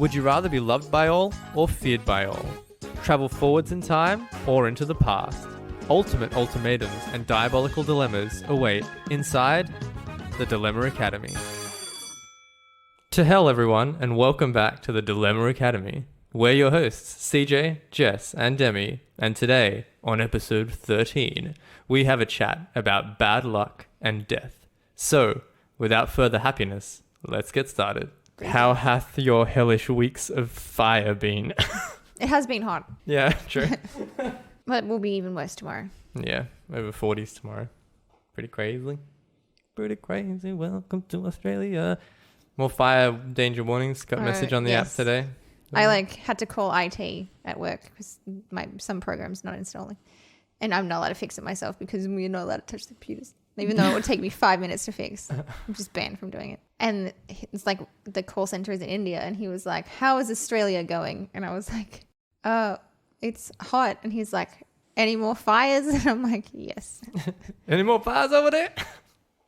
Would you rather be loved by all or feared by all? Travel forwards in time or into the past? Ultimate ultimatums and diabolical dilemmas await inside the Dilemma Academy. To hell, everyone, and welcome back to the Dilemma Academy. We're your hosts, CJ, Jess, and Demi, and today, on episode 13, we have a chat about bad luck and death. So, without further happiness, let's get started. How hath your hellish weeks of fire been? It has been hot. Yeah, true. But it will be even worse tomorrow. Yeah, over 40s tomorrow. Pretty crazy. Pretty crazy. Welcome to Australia. More fire danger warnings. Got a message on the app today. I had to call IT at work because some program's not installing. And I'm not allowed to fix it myself because we're not allowed to touch the computers. Even though it would take me 5 minutes to fix. I'm just banned from doing it. And it's like the call center is in India. And he was like, how is Australia going? And I was like, oh, it's hot. And he's like, any more fires? And I'm like, yes. Any more fires over there?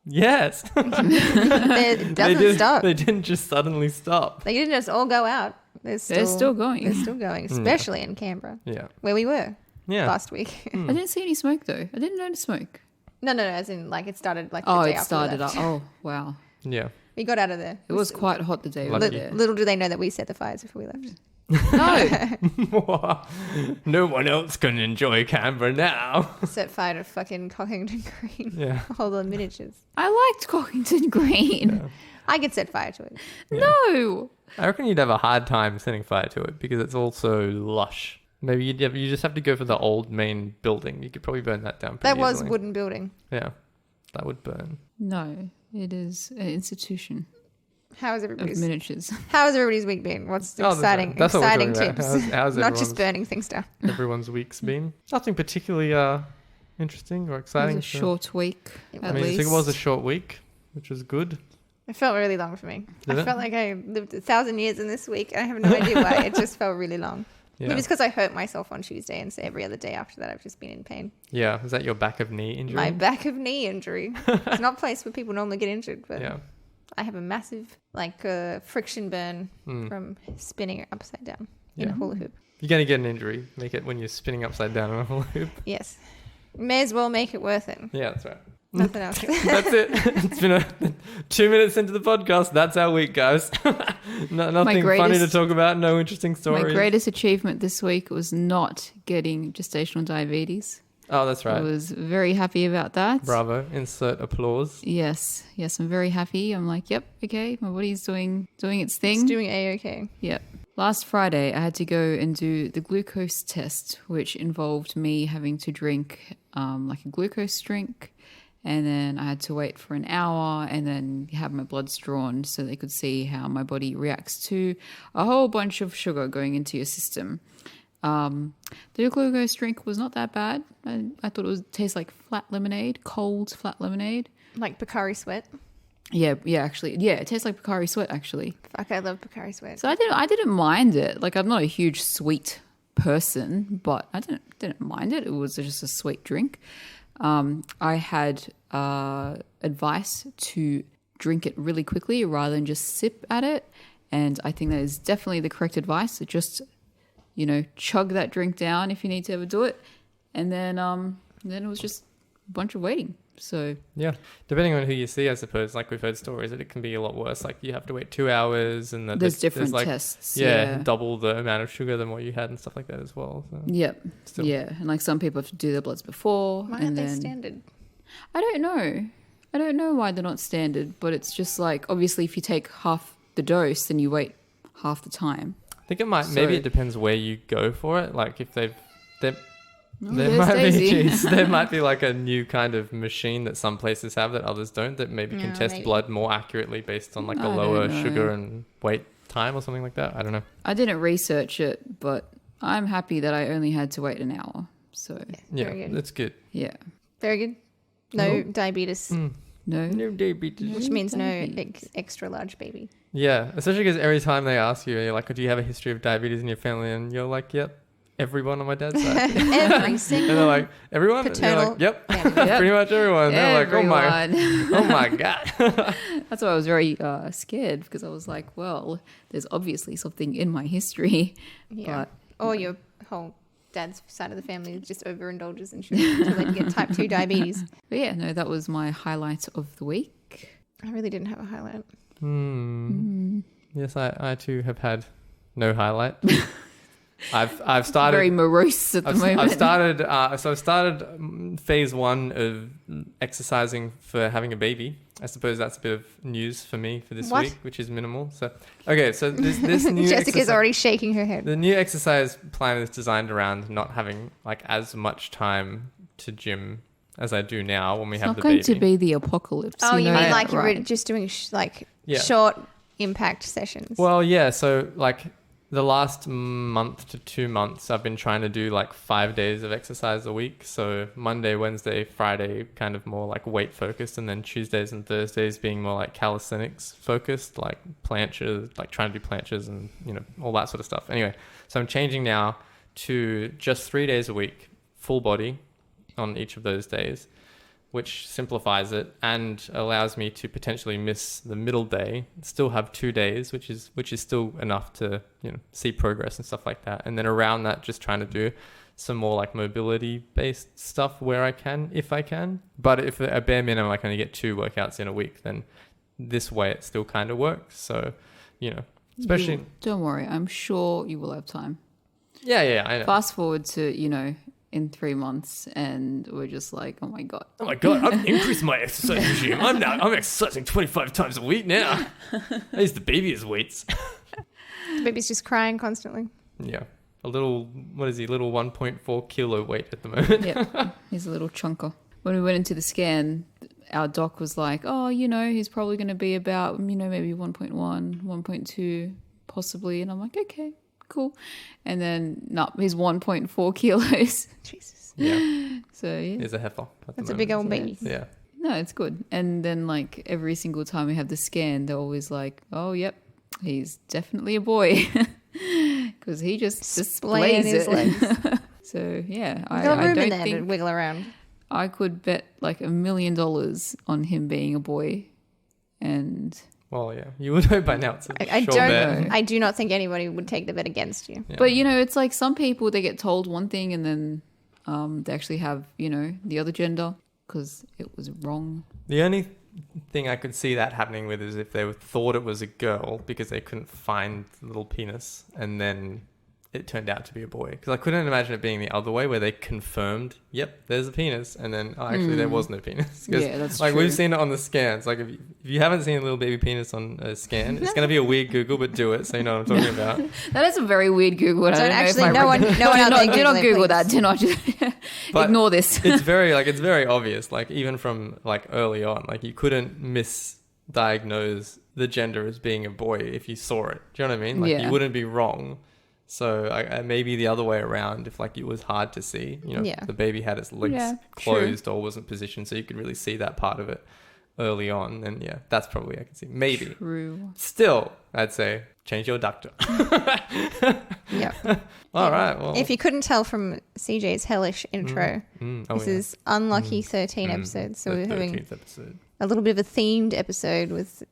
Yes. It doesn't stop. They didn't just suddenly stop. They didn't just all go out. They're still going. They're still going, especially in Canberra. Yeah. Where we were last week. I didn't see any smoke though. I didn't notice smoke. No, as in it started the day it after started we left. up. Oh, wow. Yeah. We got out of there. It was quite hot the day we were there. Little do they know that we set the fires before we left. No. No one else can enjoy Canberra now. Set fire to fucking Cockington Green. Yeah. All the miniatures. I liked Cockington Green. Yeah. I could set fire to it. Yeah. No. I reckon you'd have a hard time setting fire to it because it's also lush. Maybe you just have to go for the old main building. You could probably burn that down pretty That was easily. wooden building. Yeah. That would burn. No. It is an institution How is of everybody's week been? What's exciting That's what we're talking tips? about. How's Not just burning things down. everyone's week's been? Nothing particularly interesting or It exciting. was a short week, at least. I think it was a short week, which was good. It felt really long for me. Did it? Felt like I lived 1,000 years in this week. I have no idea why. It just felt really long. Yeah. Maybe it's because I hurt myself on Tuesday, and so every other day after that, I've just been in pain. Yeah. Is that your back of knee injury? My back of knee injury. It's not a place where people normally get injured, but Yeah. I have a massive friction burn from spinning it upside down in a hula hoop. You're going to get an injury. Make it when you're spinning upside down on a hula hoop. Yes. May as well make it worth it. Yeah, that's right. Nothing else. That's it. It's been 2 minutes into the podcast. That's our week, guys. Nothing funny to talk about. No interesting stories. My greatest achievement this week was not getting gestational diabetes. Oh, that's right. I was very happy about that. Bravo. Insert applause. Yes, I'm very happy. I'm like, yep, okay, my body's doing its thing. It's doing A-okay. Yep. Last Friday, I had to go and do the glucose test, which involved me having to drink a glucose drink, and then I had to wait for an hour and then have my bloods drawn so they could see how my body reacts to a whole bunch of sugar going into your system. The glucose drink was not that bad. I thought it would taste like cold flat lemonade. Like Pocari Sweat. Yeah, actually. Yeah, it tastes like Pocari Sweat, actually. Fuck, I love Pocari Sweat. So I didn't mind it. Like, I'm not a huge sweet person, but I didn't mind it. It was just a sweet drink. I had advice to drink it really quickly rather than just sip at it. And I think that is definitely the correct advice. So just, chug that drink down if you need to ever do it. And then it was just a bunch of waiting. So yeah, depending on who you see, I suppose, like we've heard stories that it can be a lot worse. Like you have to wait 2 hours and there's different tests. Yeah, double the amount of sugar than what you had and stuff like that as well. So yep. Still. Yeah. And like some people have to do their bloods before. Why aren't they standard? I don't know why they're not standard, but it's just like, obviously if you take half the dose, then you wait half the time. I think it might, maybe it depends where you go for it. Like if there might be like a new kind of machine that some places have that others don't, that maybe can test blood more accurately based on like a lower sugar and wait time or something like that. I don't know. I didn't research it, but I'm happy that I only had to wait an hour. So yeah, that's good. Yeah. Very good. No diabetes. No diabetes. Which means no extra large baby. Yeah, especially because every time they ask you, you're like, do you have a history of diabetes in your family? And you're like, yep. everyone on my dad's side. Every And single they're like, everyone? And you're paternal. like, yep. Yeah. Pretty much everyone. They're like, Everyone. oh my God. That's why I was very scared, because I was like, well, there's obviously something in my history. Yeah. But Or your whole dad's side of the family just overindulges in sugar until they get type 2 diabetes. But yeah, no, that was my highlight of the week. I really didn't have a highlight. Yes, I too have had no highlight. I've started Very morose at the moment. I've started phase 1 of exercising for having a baby. I suppose that's a bit of news for me for this What? week, which is minimal. So this new Jessica's already shaking her head. the new exercise plan is designed around not having like as much time to gym as I do now when we It's have not the going baby. to be the apocalypse. Oh, you know mean that, like you're right? just doing Yeah. short impact sessions? Well, yeah. So like the last month to 2 months, I've been trying to do like 5 days of exercise a week. So Monday, Wednesday, Friday, kind of more like weight focused, and then Tuesdays and Thursdays being more like calisthenics focused, like planches, like trying to do planches and all that sort of stuff. Anyway, so I'm changing now to just 3 days a week, full body on each of those days, which simplifies it and allows me to potentially miss the middle day, still have 2 days, which is still enough to see progress and stuff like that. And then around that, just trying to do some more like mobility based stuff where I can, if I can. But if at bare minimum I can only get 2 workouts in a week, then this way it still kind of works. So especially Don't worry, I'm sure you will have time. yeah, I know. Fast forward to, in 3 months, and we're just like, oh my God. Oh my God, I've increased my exercise regime. I'm exercising 25 times a week now. I used the baby's weights. The baby's just crying constantly. Yeah. A little, what is he, little 1.4 kilo weight at the moment. Yeah, he's a little chunker. When we went into the scan, our doc was like, oh, he's probably going to be about, maybe 1.1, 1.2 possibly. And I'm like, okay, cool. And then, no, he's 1.4 kilos. Jesus. Yeah. So, yeah. He's a heifer. That's a big old baby. Yeah. No, it's good. And then, like, every single time we have the scan, they're always like, oh, yep, he's definitely a boy. Because he just displays his it. legs. So, yeah. There's no I room don't in there to think wiggle around. I could bet like $1 million on him being a boy. And Well, yeah. You would know by now. It's a I sure don't. bet. know. I do not think anybody would take the bet against you. Yeah. But, it's like some people, they get told one thing and then they actually have, the other gender because it was wrong. The only thing I could see that happening with is if they thought it was a girl because they couldn't find the little penis and then it turned out to be a boy. Because I couldn't imagine it being the other way where they confirmed, yep, there's a penis. And then, actually, there was no penis. 'Cause, Yeah, that's like, true. we've seen it on the scans. Like, if you haven't seen a little baby penis on a scan, it's going to be a weird Google, but do it so you know what I'm talking about. That is a very weird Google. I So don't know actually, if I no one recommend- out there do not Google it, Google please. that. Do not just But ignore this. it's very obvious. Like, even from like early on, like you couldn't misdiagnose the gender as being a boy if you saw it. Do you know what I mean? Like, Yeah. you wouldn't be wrong. So maybe the other way around, if like it was hard to see, Yeah. the baby had its legs Yeah, true. closed or wasn't positioned, so you could really see that part of it early on. Then yeah, that's probably I can see. Maybe. True. Still, I'd say change your doctor. Yeah. All right. Well, If you couldn't tell from CJ's hellish intro, this is unlucky 13 episodes. So the we're having 13th episode. a little bit of a themed episode with,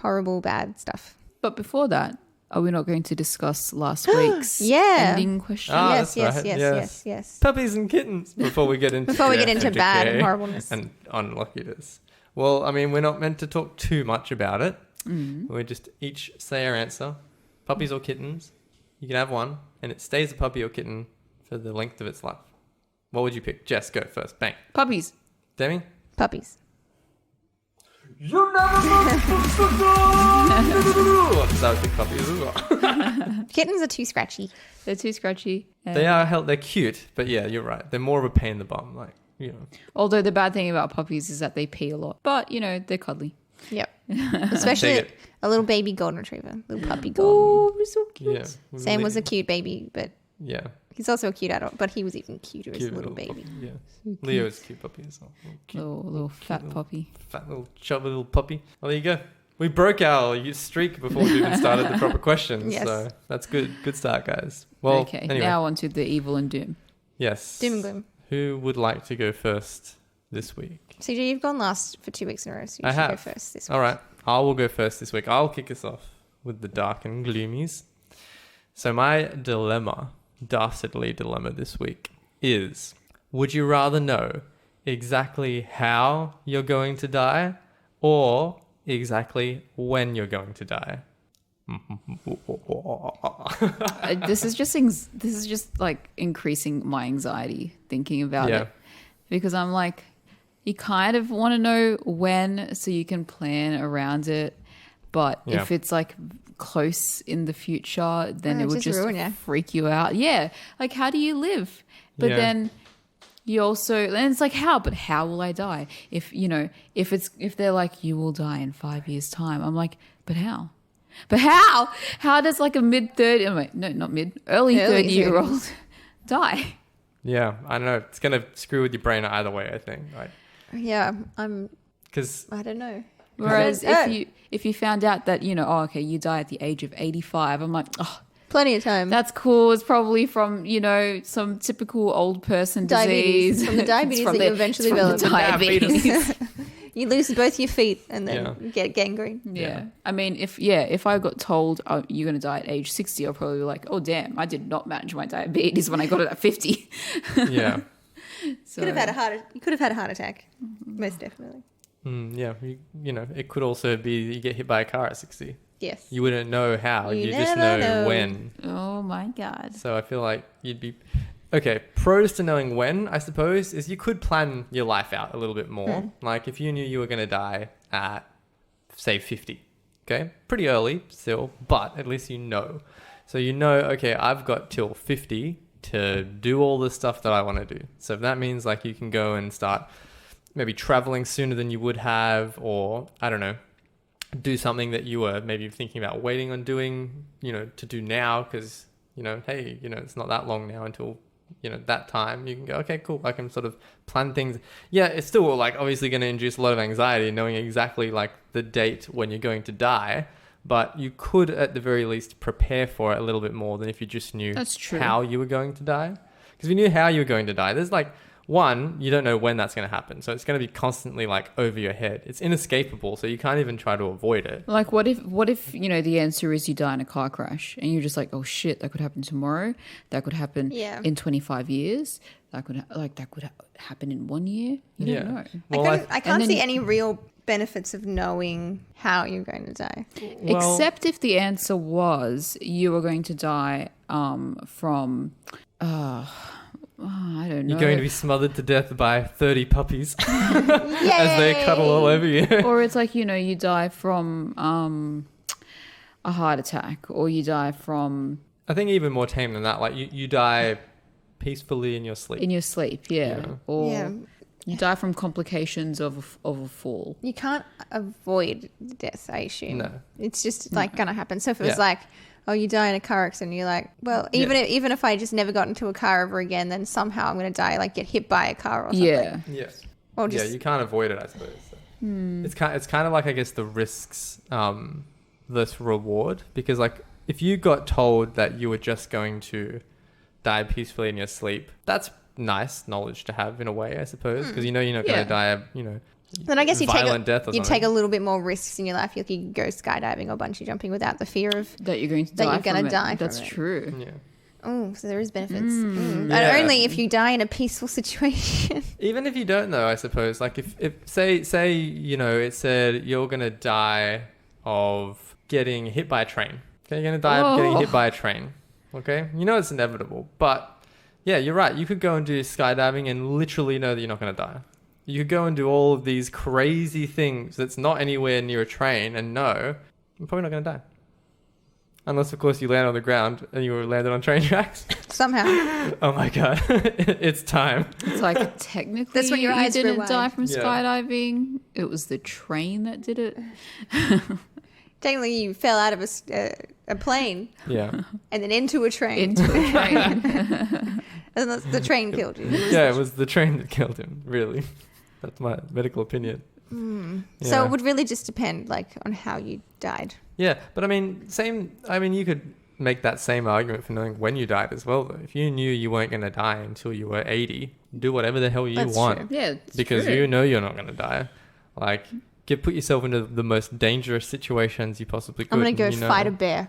horrible bad stuff. But before that, are we not going to discuss last week's Yeah. ending question? Ah, yes, that's right. yes. Puppies and kittens. Before we get into bad and FMJK horribleness. and unluckiness. Well, I mean, we're not meant to talk too much about it. We just each say our answer. Puppies or kittens. You can have one, and it stays a puppy or kitten for the length of its life. What would you pick? Jess, go first. Bang. Puppies. Demi? Puppies. You never So I would pick puppies as well. Kittens are too scratchy. They're too scratchy. They're cute, but yeah, you're right. They're more of a pain in the bum. Like, Although the bad thing about puppies is that they pee a lot. But, they're cuddly. Yep. Especially Take it. a little baby golden retriever. Little puppy golden. Oh, so cute. Yeah. Sam was a cute baby, but Yeah. he's also a cute adult. But he was even cuter as a Cute little baby. puppy, yeah. Leo is a cute puppy as well. Cute, Little fat little puppy. Fat little chubby little puppy. Well, there you go. We broke our streak before we even started the proper questions. Yes. So that's good. Good start, guys. Well, okay, anyway. now on to the evil and doom. Yes. Doom and gloom. Who would like to go first this week? CJ, you've gone last for 2 weeks in a row, so you I should go have. first this week. All right. I will go first this week. I'll kick us off with the dark and gloomies. So my dilemma, dastardly dilemma this week is, would you rather know exactly how you're going to die or exactly when you're going to die? This is just like increasing my anxiety thinking about it, because I'm like, you kind of want to know when so you can plan around it, but if it's like close in the future, then it would just ruin you. freak you out. Yeah, like how do you live? But then you also, and it's like how will I die? If if they're like, you will die in 5 years time, I'm like, but how? But how does like a early 30-year-old die? Yeah, I don't know. It's going to screw with your brain either way, I think. Like, Yeah, I don't know. Whereas if you found out that, you die at the age of 85, I'm like, oh, Plenty of time. that's cool. It's probably from, some typical old person Diabetes. disease. From the diabetes It's from that you eventually it's from develop. the diabetes. You lose both your feet and then get gangrene. Yeah. I mean, if I got told, oh, you're going to die at age 60, I'll probably be like, oh, damn, I did not manage my diabetes when I got it at 50. yeah. You So, could have had a heart attack. Most definitely. Yeah. It could also be you get hit by a car at 60. Yes. You wouldn't know how. You You just never know know. when. oh, my God. So I feel like you'd be... Okay, pros to knowing when, I suppose, is you could plan your life out a little bit more. Like if you knew you were going to die at, say, 50, okay? Pretty early still, but at least you know. So okay, I've got till 50 to do all the stuff that I want to do. So if that means like you can go and start maybe traveling sooner than you would have, or, I don't know, do something that you were maybe thinking about waiting on doing, to do now because, hey, it's not that long now until... that time you can go, okay, cool, I can sort of plan things. Yeah, it's still like obviously going to induce a lot of anxiety knowing exactly like the date when you're going to die, but you could at the very least prepare for it a little bit more than if you just knew That's true. how you were going to die. Because if you knew how you were going to die, there's like, one, you don't know when that's going to happen, so it's going to be constantly like over your head. It's inescapable, so you can't even try to avoid it. Like, what if the answer is you die in a car crash and you're just like, oh shit, that could happen tomorrow. That could happen in 25 years. That could happen in 1 year. You don't know. Well, I can't see any real benefits of knowing how you're going to die. Except if the answer was you were going to die from... I don't know. You're going to be smothered to death by 30 puppies as they cuddle all over you. Or it's like, you die from a heart attack, or you die from... I think even more tame than that. Like you die peacefully in your sleep. In your sleep, yeah. Or you die from complications of a fall. You can't avoid death, I assume. No. It's just like going to happen. So if it was like, oh, you die in a car accident, you're like, well, even if I just never got into a car ever again, then somehow I'm going to die, like get hit by a car or something. Yeah. Yes. Or just, you can't avoid it, I suppose. So. It's kind of like, I guess, the risks, this reward, because like if you got told that you were just going to die peacefully in your sleep, that's nice knowledge to have in a way, I suppose, because you're not going to die of, then I guess you death or you take a little bit more risks in your life. You can go skydiving or bungee jumping without the fear of that you're going to die from it. die. That's true. Yeah. Oh, so there is benefits. And Yeah. only if you die in a peaceful situation. Even if you don't know, I suppose, like if say it said you're going to die of getting hit by a train. Okay, you're going to die of getting hit by a train. Okay? It's inevitable. But yeah, you're right. You could go and do skydiving and literally know that you're not going to die. You could go and do all of these crazy things that's not anywhere near a train and know you're probably not going to die. Unless, of course, you land on the ground and you were landed on train tracks. Somehow. Oh my God. It's time. It's like technically That's when your eyes you didn't rewind. die from Yeah. skydiving. It was the train that did it. Technically, you fell out of a plane Yeah. and then into a train. Into a train. And the train killed you. Yeah, it was the train that killed him, really. That's my medical opinion. So it would really just depend, like, on how you died. Yeah, but I mean, you could make that same argument for knowing when you died as well, though. If you knew you weren't going to die until you were 80, do whatever the hell you That's want. true. Yeah, Because true. you know you're not going to die. Like, put yourself into the most dangerous situations you possibly could. I'm going to go and you know- fight a bear.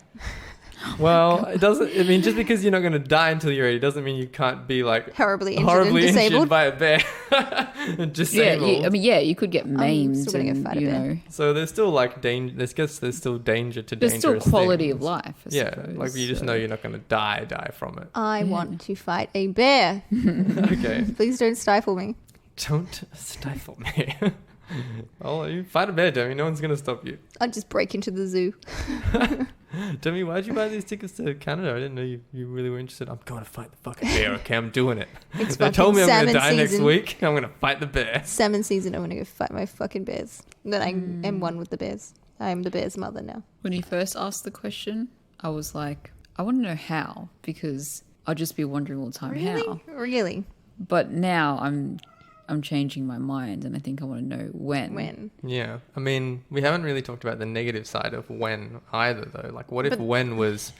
Well, it doesn't. I mean, just because you're not going to die until you're 80 doesn't mean you can't be like Horribly injured and disabled. by a bear. Disabled. You could get maimed still gonna and, fight a you bear. know. So there's still like danger. There's still danger to There's dangerous still quality things. of life, I Yeah, suppose, like you just so. know you're not going to die from it. I want to fight a bear. Okay, Please don't stifle me. don't stifle me. Well, you fight a bear, Demi. No one's going to stop you. I'd just break into the zoo. Demi, why'd you buy these tickets to Canada? I didn't know you really were interested. I'm going to fight the fucking bear. Okay, I'm doing it. It's They told me fucking I'm going to salmon die season. next week. I'm going to fight the bear. Salmon season, I'm going to go fight my fucking bears. Then I am one with the bears. I am the bear's mother now. When you first asked the question, I was like, I want to know how, because I'll just be wondering all the time how. Really? But now I'm changing my mind, and I think I want to know when. When? Yeah, I mean, we haven't really talked about the negative side of when either, though. Like, what if when was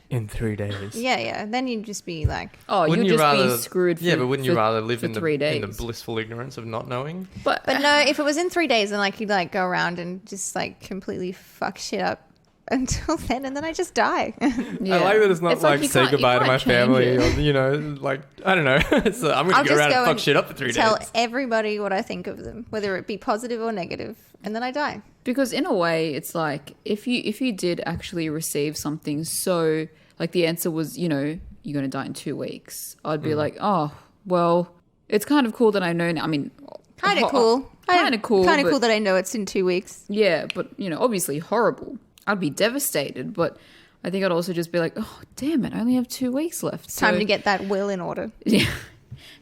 in 3 days? Yeah. Then you'd just be like, Oh, Wouldn't you'd you just rather, be screwed for yeah, but wouldn't you for- rather live for in 3 days? in the blissful ignorance of not knowing? But no, if it was in 3 days, then like you'd like go around and just like completely fuck shit up until then, and then I just die. yeah. I like that it's not like you say can't- you goodbye to my can't change family, it. or, you know, like, I don't know. So I'm going I'll to go just around go and fuck and shit up for 3 Tell days. everybody what I think of them, whether it be positive or negative, and then I die. Because in a way, it's like if you did actually receive something, so like the answer was, you know, you're going to die in 2 weeks, I'd be like, oh, well, it's kind of cool that I know now. I mean, Kind of cool. Kind of cool. Kind of but- cool that I know it's in 2 weeks. Yeah, but, you know, obviously horrible. I'd be devastated, but I think I'd also just be like, oh, damn it, I only have 2 weeks left. It's time to get that will in order. Yeah,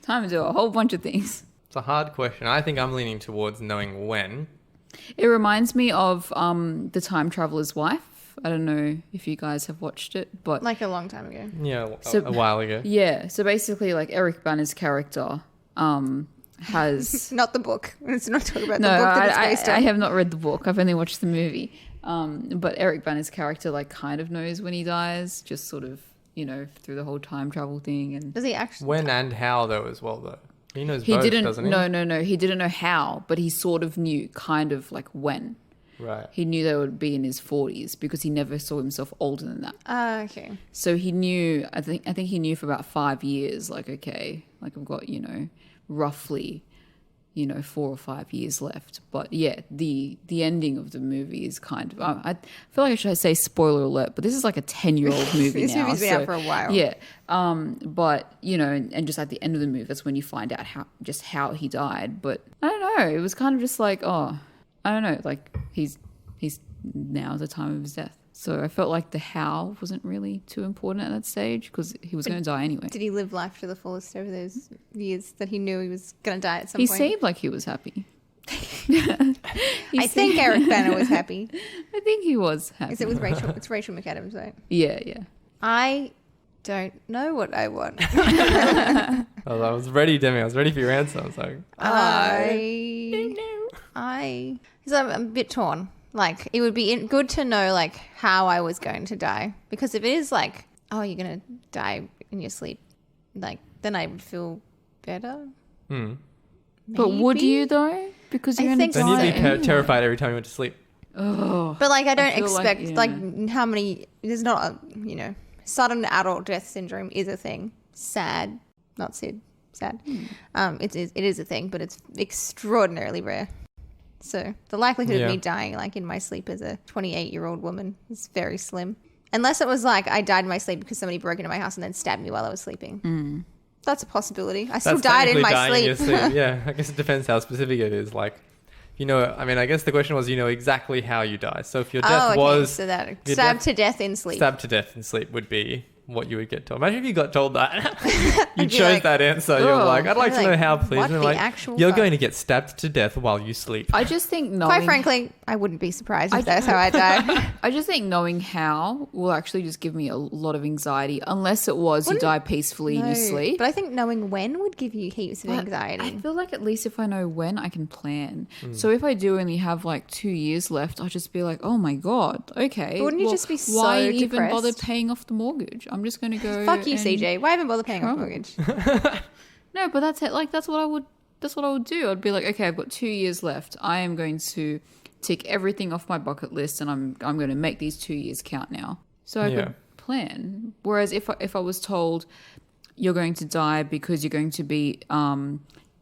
time to do a whole bunch of things. It's a hard question. I think I'm leaning towards knowing when. It reminds me of The Time Traveler's Wife. I don't know if you guys have watched it, but Like a long time ago. Yeah, So- a while ago. yeah. So basically, like Eric Bana's character has Not the book. It's not talking about no, the book that it's based I on. have not read the book. I've only watched the movie. But Eric Bana's character like kind of knows when he dies, just sort of, you know, through the whole time travel thing. And Does he actually? When and how, though, as well, though. He knows he both, didn't. doesn't he? No. He didn't know how, but he sort of knew, kind of like when. Right. He knew they would be in his 40s because he never saw himself older than that. Okay. So he knew. I think he knew for about 5 years. Like, okay, like I've got, you know, roughly, you know, 4 or 5 years left. But yeah, the ending of the movie is kind of. I feel like I should say spoiler alert, but this is like a 10-year-old movie This now. movie's been out for a while. Yeah. But you know, and just at the end of the movie, that's when you find out how he died. But I don't know. It was kind of just like, oh, I don't know. Like he's now at the time of his death. So I felt like the how wasn't really too important at that stage because he was going to die anyway. Did he live life to the fullest over those years that he knew he was going to die at some He point? seemed like he was happy. I think Eric Bana was happy. I think he was happy. Is it with Rachel? It's Rachel McAdams, right? Yeah. I don't know what I want. Oh, I was ready, Demi. I was ready for your answer. I was like, So I'm a bit torn. Like, it would be good to know, like, how I was going to die. Because if it is like, oh, you're going to die in your sleep, like, then I would feel better. But would Maybe? you though? Because you're I in think a then you'd be anyway. terrified every time you went to sleep. Oh, But, like, I don't feel like, expect, yeah. like, how many, there's not a, you know, sudden adult death syndrome is a thing. Sad. Not sad. Sad. It is a thing, but it's extraordinarily rare. So the likelihood Yeah. of me dying, like, in my sleep as a 28-year-old woman is very slim. Unless it was like I died in my sleep because somebody broke into my house and then stabbed me while I was sleeping. That's a possibility. I still That's died in technically my dying in sleep. your sleep. Yeah, I guess it depends how specific it is. Like, you know, I mean, I guess the question was, you know, exactly how you die. So if your death Oh, okay. was So that your stabbed death- to death in sleep. stabbed to death in sleep would be what you would get told. Imagine if you got told that. You I'd be chose like, that answer. You're "Oh." like, I'd like I'd to be know like, how, please. what And the like, actual you're fuck? going to get stabbed to death while you sleep. I just think knowing. Quite frankly, I wouldn't be surprised if that's how I die. I just think knowing how will actually just give me a lot of anxiety, unless it was you die peacefully in your sleep. But I think knowing when would give you heaps of But anxiety. I feel like at least if I know when, I can plan. So if I do only have like 2 years left, I'll just be like, oh my God, okay. But wouldn't you just be why so even bother depressed? paying off the mortgage? I'm just going to go. Fuck you, and- CJ. Why even bother paying off Oh. mortgage? No, but that's it. Like that's what I would. That's what I would do. I'd be like, okay, I've got 2 years left. I am going to tick everything off my bucket list, and I'm going to make these 2 years count now. So I Yeah. could plan. Whereas if I was told you're going to die because you're going to be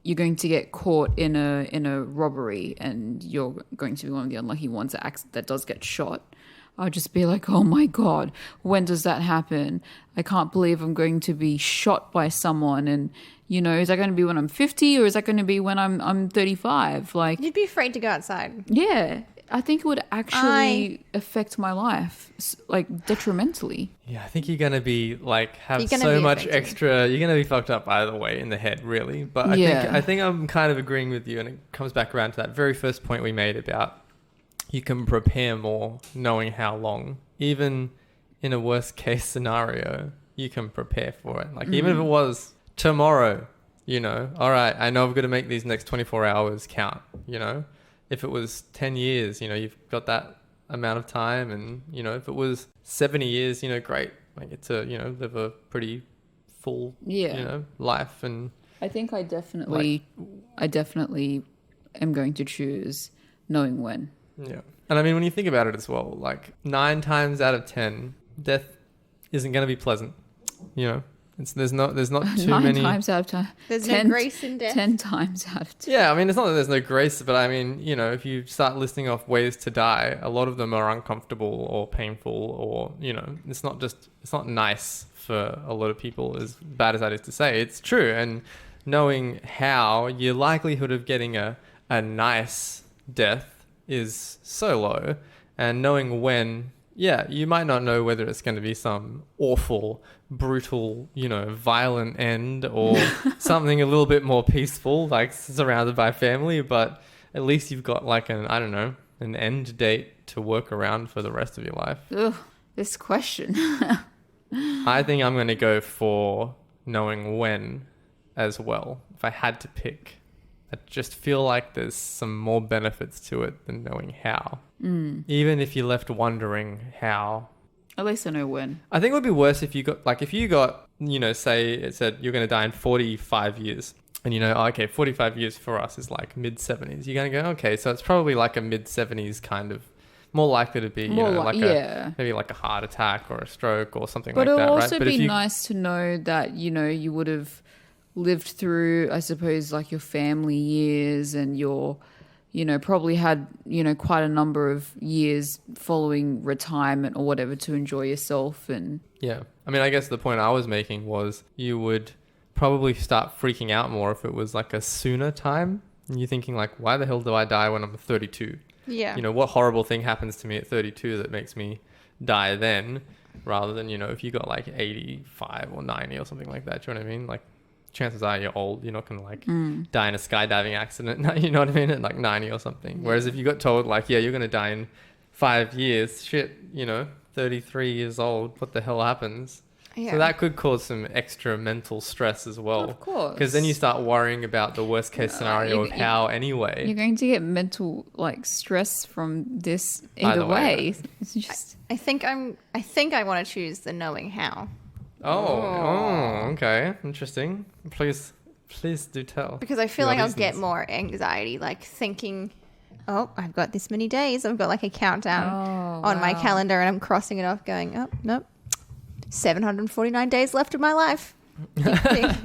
you're going to get caught in a robbery and you're going to be one of the unlucky ones that does get shot, I'll just be like, oh my God, when does that happen? I can't believe I'm going to be shot by someone. And, you know, is that going to be when I'm 50 or is that going to be when I'm 35? Like, You'd be afraid to go outside. yeah, I think it would actually affect my life, like, detrimentally. Yeah, I think you're going to be like, have You're gonna so be much affected. extra. You're going to be fucked up either way in the head, really. But I think I'm kind of agreeing with you. And it comes back around to that very first point we made about you can prepare more knowing how long. Even in a worst case scenario, you can prepare for it. Like, even if it was tomorrow, you know, all right, I know I've got to make these next 24 hours count, you know. If it was 10 years, you know, you've got that amount of time. And, you know, if it was 70 years, you know, great. I get to, you know, live a pretty full, you know, life. And I think I definitely am going to choose knowing when. yeah. And I mean, when you think about it as well, like 9 times out of 10, death isn't going to be pleasant. You know, there's not too 9 many. times out of 10. There's 10 no grace in death. 10 times out of 10. Yeah, I mean, it's not that there's no grace, but I mean, you know, if you start listing off ways to die, a lot of them are uncomfortable or painful, or, you know, it's not nice for a lot of people, as bad as that is to say. It's true. And knowing how, your likelihood of getting a nice death is so low, and knowing when, yeah, you might not know whether it's going to be some awful, brutal, you know, violent end or something a little bit more peaceful, like surrounded by family, but at least you've got like an end date to work around for the rest of your life. Ugh, this question. I think I'm going to go for knowing when as well. If I had to pick, I just feel like there's some more benefits to it than knowing how. Even if you're left wondering how. At least I know when. I think it would be worse if you got, you know, say it said you're going to die in 45 years. And, you know, okay, 45 years for us is like mid-70s. You're going to go, okay, so it's probably like a mid-70s kind of, more likely to be, maybe like a heart attack or a stroke or something like that, right? But it'll also be nice to know that, you know, you would have lived through, I suppose, like your family years and your, you know, probably had, you know, quite a number of years following retirement or whatever to enjoy yourself. And yeah, I mean, I guess the point I was making was you would probably start freaking out more if it was like a sooner time. And you're thinking like, why the hell do I die when I'm 32? Yeah. You know, what horrible thing happens to me at 32 that makes me die then, rather than, you know, if you got like 85 or 90 or something like that. Do you know what I mean? Like, chances are you're old. You're not going to like die in a skydiving accident. You know what I mean? At like 90 or something. Yeah. Whereas if you got told like, yeah, you're going to die in 5 years, shit, you know, 33 years old, what the hell happens? Yeah. So that could cause some extra mental stress as well. of course. Because then you start worrying about the worst case scenario of how anyway. You're going to get mental like stress from this either way. Right? It's just I think I want to choose the knowing how. Oh, okay. Interesting. Please do tell. Because I feel your like I'll reasons. get more anxiety, like thinking, oh, I've got this many days. I've got like a countdown on my calendar and I'm crossing it off going, oh, nope, 749 days left of my life.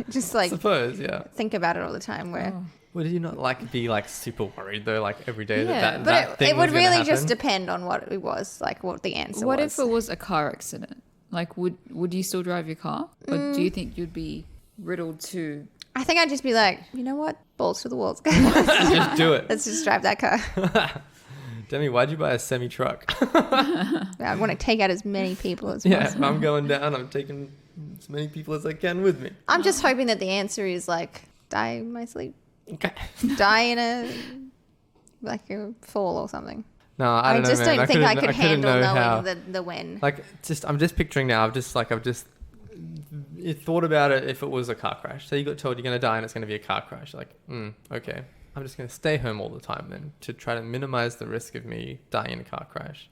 Just I like suppose, yeah. think about it all the time where... Would you not like be like super worried though, like every day that But thing it would was gonna really just happen? depend on what it was, like what the answer what was. if it was a car accident? Like, would you still drive your car? Or do you think you'd be riddled to... I think I'd just be like, you know what? Balls to the walls. Just do it. Let's just drive that car. Demi, why'd you buy a semi-truck? I want to take out as many people as Yeah, possible. if I'm going down, I'm taking as many people as I can with me. I'm just hoping that the answer is like die in my sleep, Okay. die in a fall or something. No, I don't know, just man. don't think I could couldn't handle know knowing how. the when. Like, I'm just picturing now. I've just thought about it. If it was a car crash, so you got told you're going to die and it's going to be a car crash. Like, okay, I'm just going to stay home all the time then to try to minimize the risk of me dying in a car crash.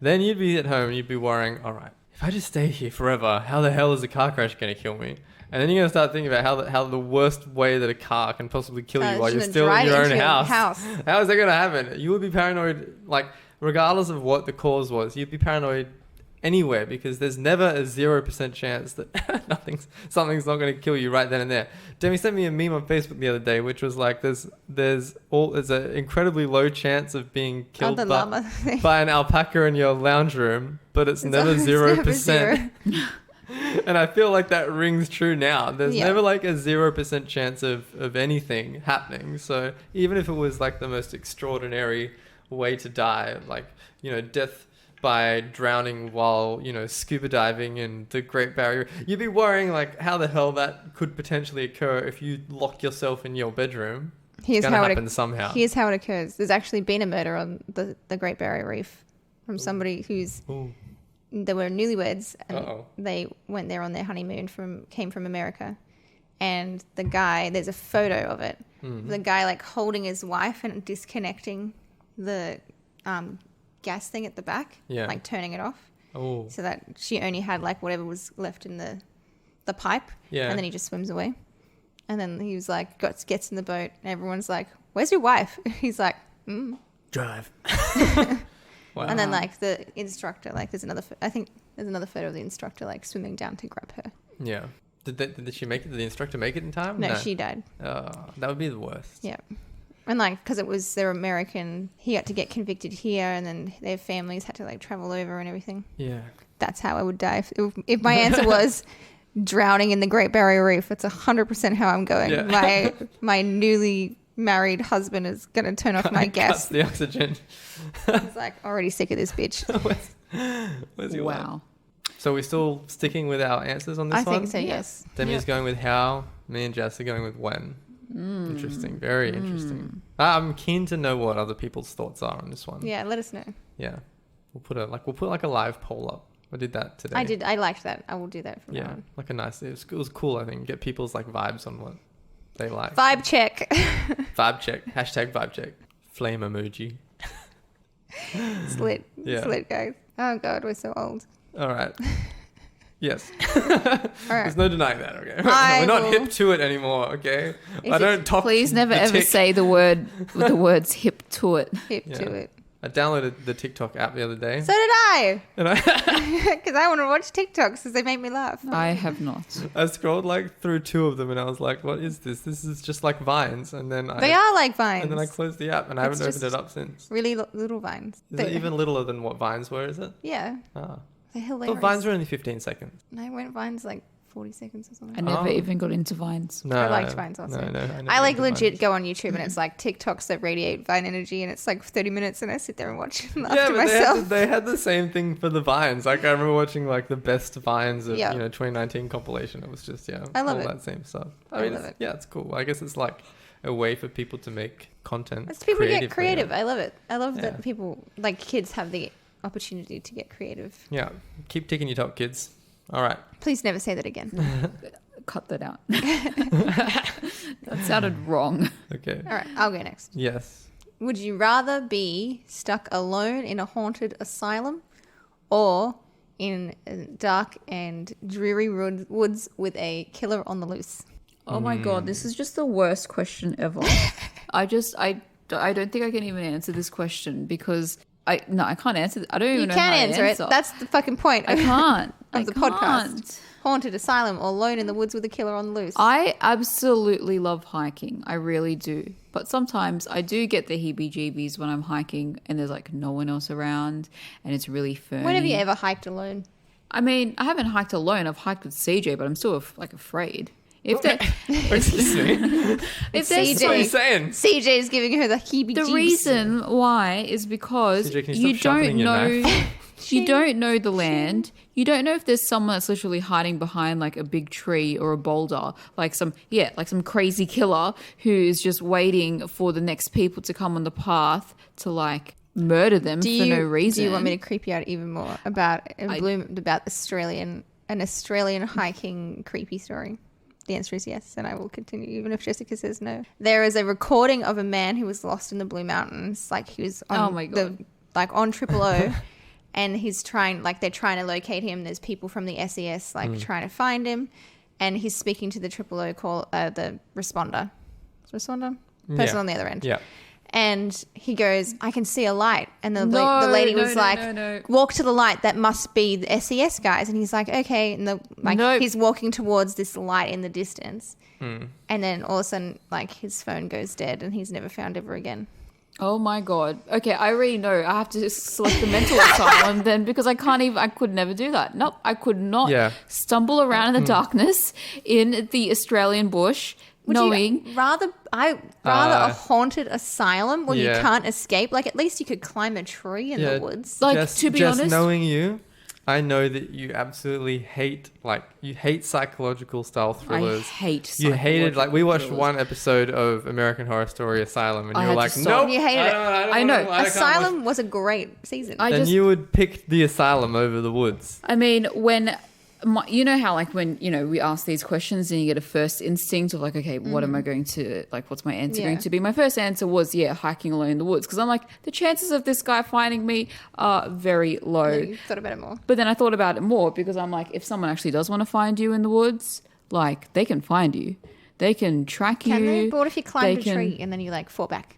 Then you'd be at home and you'd be worrying, all right, if I just stay here forever, how the hell is a car crash going to kill me? And then you're going to start thinking about how the worst way that a car can possibly kill you while you're still in your own house. How is that going to happen? You would be paranoid, like, regardless of what the cause was, you'd be paranoid anywhere because there's never a 0% chance that something's not going to kill you right then and there. Demi sent me a meme on Facebook the other day, which was like, there's an incredibly low chance of being killed by an alpaca in your lounge room, but it's never 0%. And I feel like that rings true now. There's never like a 0% chance of anything happening. So even if it was like the most extraordinary way to die, like, death by drowning while, scuba diving in the Great Barrier, you'd be worrying like how the hell that could potentially occur if you lock yourself in your bedroom. It's going to happen somehow. Here's how it occurs. There's actually been a murder on the Great Barrier Reef from somebody who's... They were newlyweds and they went there on their honeymoon came from America. And the guy, there's a photo of it. The guy like holding his wife and disconnecting the gas thing at the back, like turning it off. So that she only had like whatever was left in the pipe. And then he just swims away. And then he was like, gets in the boat and everyone's like, where's your wife? He's like, drive. Wow. And then like the instructor, like there's another photo of the instructor like swimming down to grab her. Yeah. Did she make it? Did the instructor make it in time? No, she died. Oh, that would be the worst. Yeah. And like, because they're American, he had to get convicted here and then their families had to like travel over and everything. Yeah. That's how I would die. If my answer was drowning in the Great Barrier Reef, it's 100% how I'm going. Yeah. My newly married husband is going to turn off my gas. Cuts the oxygen. He's like, already sick of this bitch. Where's your wife? So we're still sticking with our answers on this one? I think so, yes. Demi's going with how. Me and Jess are going with when. Interesting. Very interesting. I'm keen to know what other people's thoughts are on this one. Yeah, let us know. Yeah. We'll put a live poll up. I did that today. I liked that. I will do that from now on. Like a nice... It was cool, I think. Get people's like vibes on what they like. Vibe check. Vibe check. Hashtag vibe check. Flame emoji. Slit. Yeah. Slit, guys. Oh, God, we're so old. All right. Yes. All right. There's no denying that, okay? We're not hip to it anymore, okay? I don't talk. Please never ever say the words hip to it. Hip to it. I downloaded the TikTok app the other day. So did I. And because I want to watch TikToks because they make me laugh. I have not. I scrolled like through 2 of them and I was like, what is this? This is just like Vines. And then they are like Vines. And then I closed the app and I haven't opened it up since. Really little Vines. Is it even littler than what Vines were, is it? Yeah. Ah. They're hilarious. I thought Vines were only 15 seconds. No, I went Vines like 40 seconds or something. I never even got into Vines. No, I liked Vines also. No, I like legit Vines. Go on YouTube and it's like TikToks that radiate Vine energy and it's like 30 minutes and I sit there and watch and laugh to myself. They had the same thing for the Vines. Like I remember watching like the best Vines of 2019 compilation. It was just I love all it. that same stuff. I mean, love it. Yeah, it's cool. I guess it's like a way for people to make content. It's people get creative. I love it. I love that people like kids have the opportunity to get creative. Yeah. Keep ticking your top, kids. All right. Please never say that again. Cut that out. That sounded wrong. Okay. All right. I'll go next. Yes. Would you rather be stuck alone in a haunted asylum or in dark and dreary woods with a killer on the loose? Oh my God. This is just the worst question ever. I don't think I can even answer this question because I can't answer. I don't even know how to answer it. That's the fucking point. I can't. Of the podcast. Haunted asylum or alone in the woods with a killer on the loose. I absolutely love hiking. I really do. But sometimes I do get the heebie-jeebies when I'm hiking and there's like no one else around and it's really ferny. When have you ever hiked alone? I mean, I haven't hiked alone. I've hiked with CJ, but I'm still like afraid. If that, Excuse me. if CJ. there's What are you saying? CJ is giving her the heebie-jeebies. the reason why is because CJ, can you you stop don't sharpening your know. knife? You don't know the land. You don't know if there's someone that's literally hiding behind like a big tree or a boulder, like some crazy killer who is just waiting for the next people to come on the path to like murder them for no reason. Do you want me to creep you out even more about an Australian hiking creepy story? The answer is yes, and I will continue even if Jessica says no. There is a recording of a man who was lost in the Blue Mountains, like he was on Oh my God. on Triple O. And they're trying to locate him. There's people from the SES trying to find him, and he's speaking to the Triple O the responder, person on the other end. Yeah. And he goes, "I can see a light," and the No, lady no, was no, like, no. "Walk to the light. That must be the SES guys." And he's like, "Okay," and Nope. he's walking towards this light in the distance, and then all of a sudden, like his phone goes dead, and he's never found ever again. Oh my God. Okay, I already know. I have to select the mental asylum then because I could never do that. Nope, I could not stumble around in the darkness in the Australian bush Would knowing. you rather a haunted asylum where you Yeah. can't escape? Like at least you could climb a tree in the woods. Like, Just, to be just honest- knowing you, I know that you absolutely hate psychological style thrillers. I hate You hated, like, we watched thrillers. one episode of American Horror Story Asylum, and I you were had like, to stop. nope. You hated it. I know. I can't Asylum was a great season. I watch-" just, And you would pick the asylum over the woods. I mean, when you know how like when we ask these questions and you get a first instinct of like, okay, what am I going to like? What's my answer going to be? My first answer was hiking alone in the woods because I'm like the chances of this guy finding me are very low. You thought about it more. But then I thought about it more because I'm like, if someone actually does want to find you in the woods, like they can find you, they can track you. Can they? But what if you climbed they a can- tree and then you like fall back?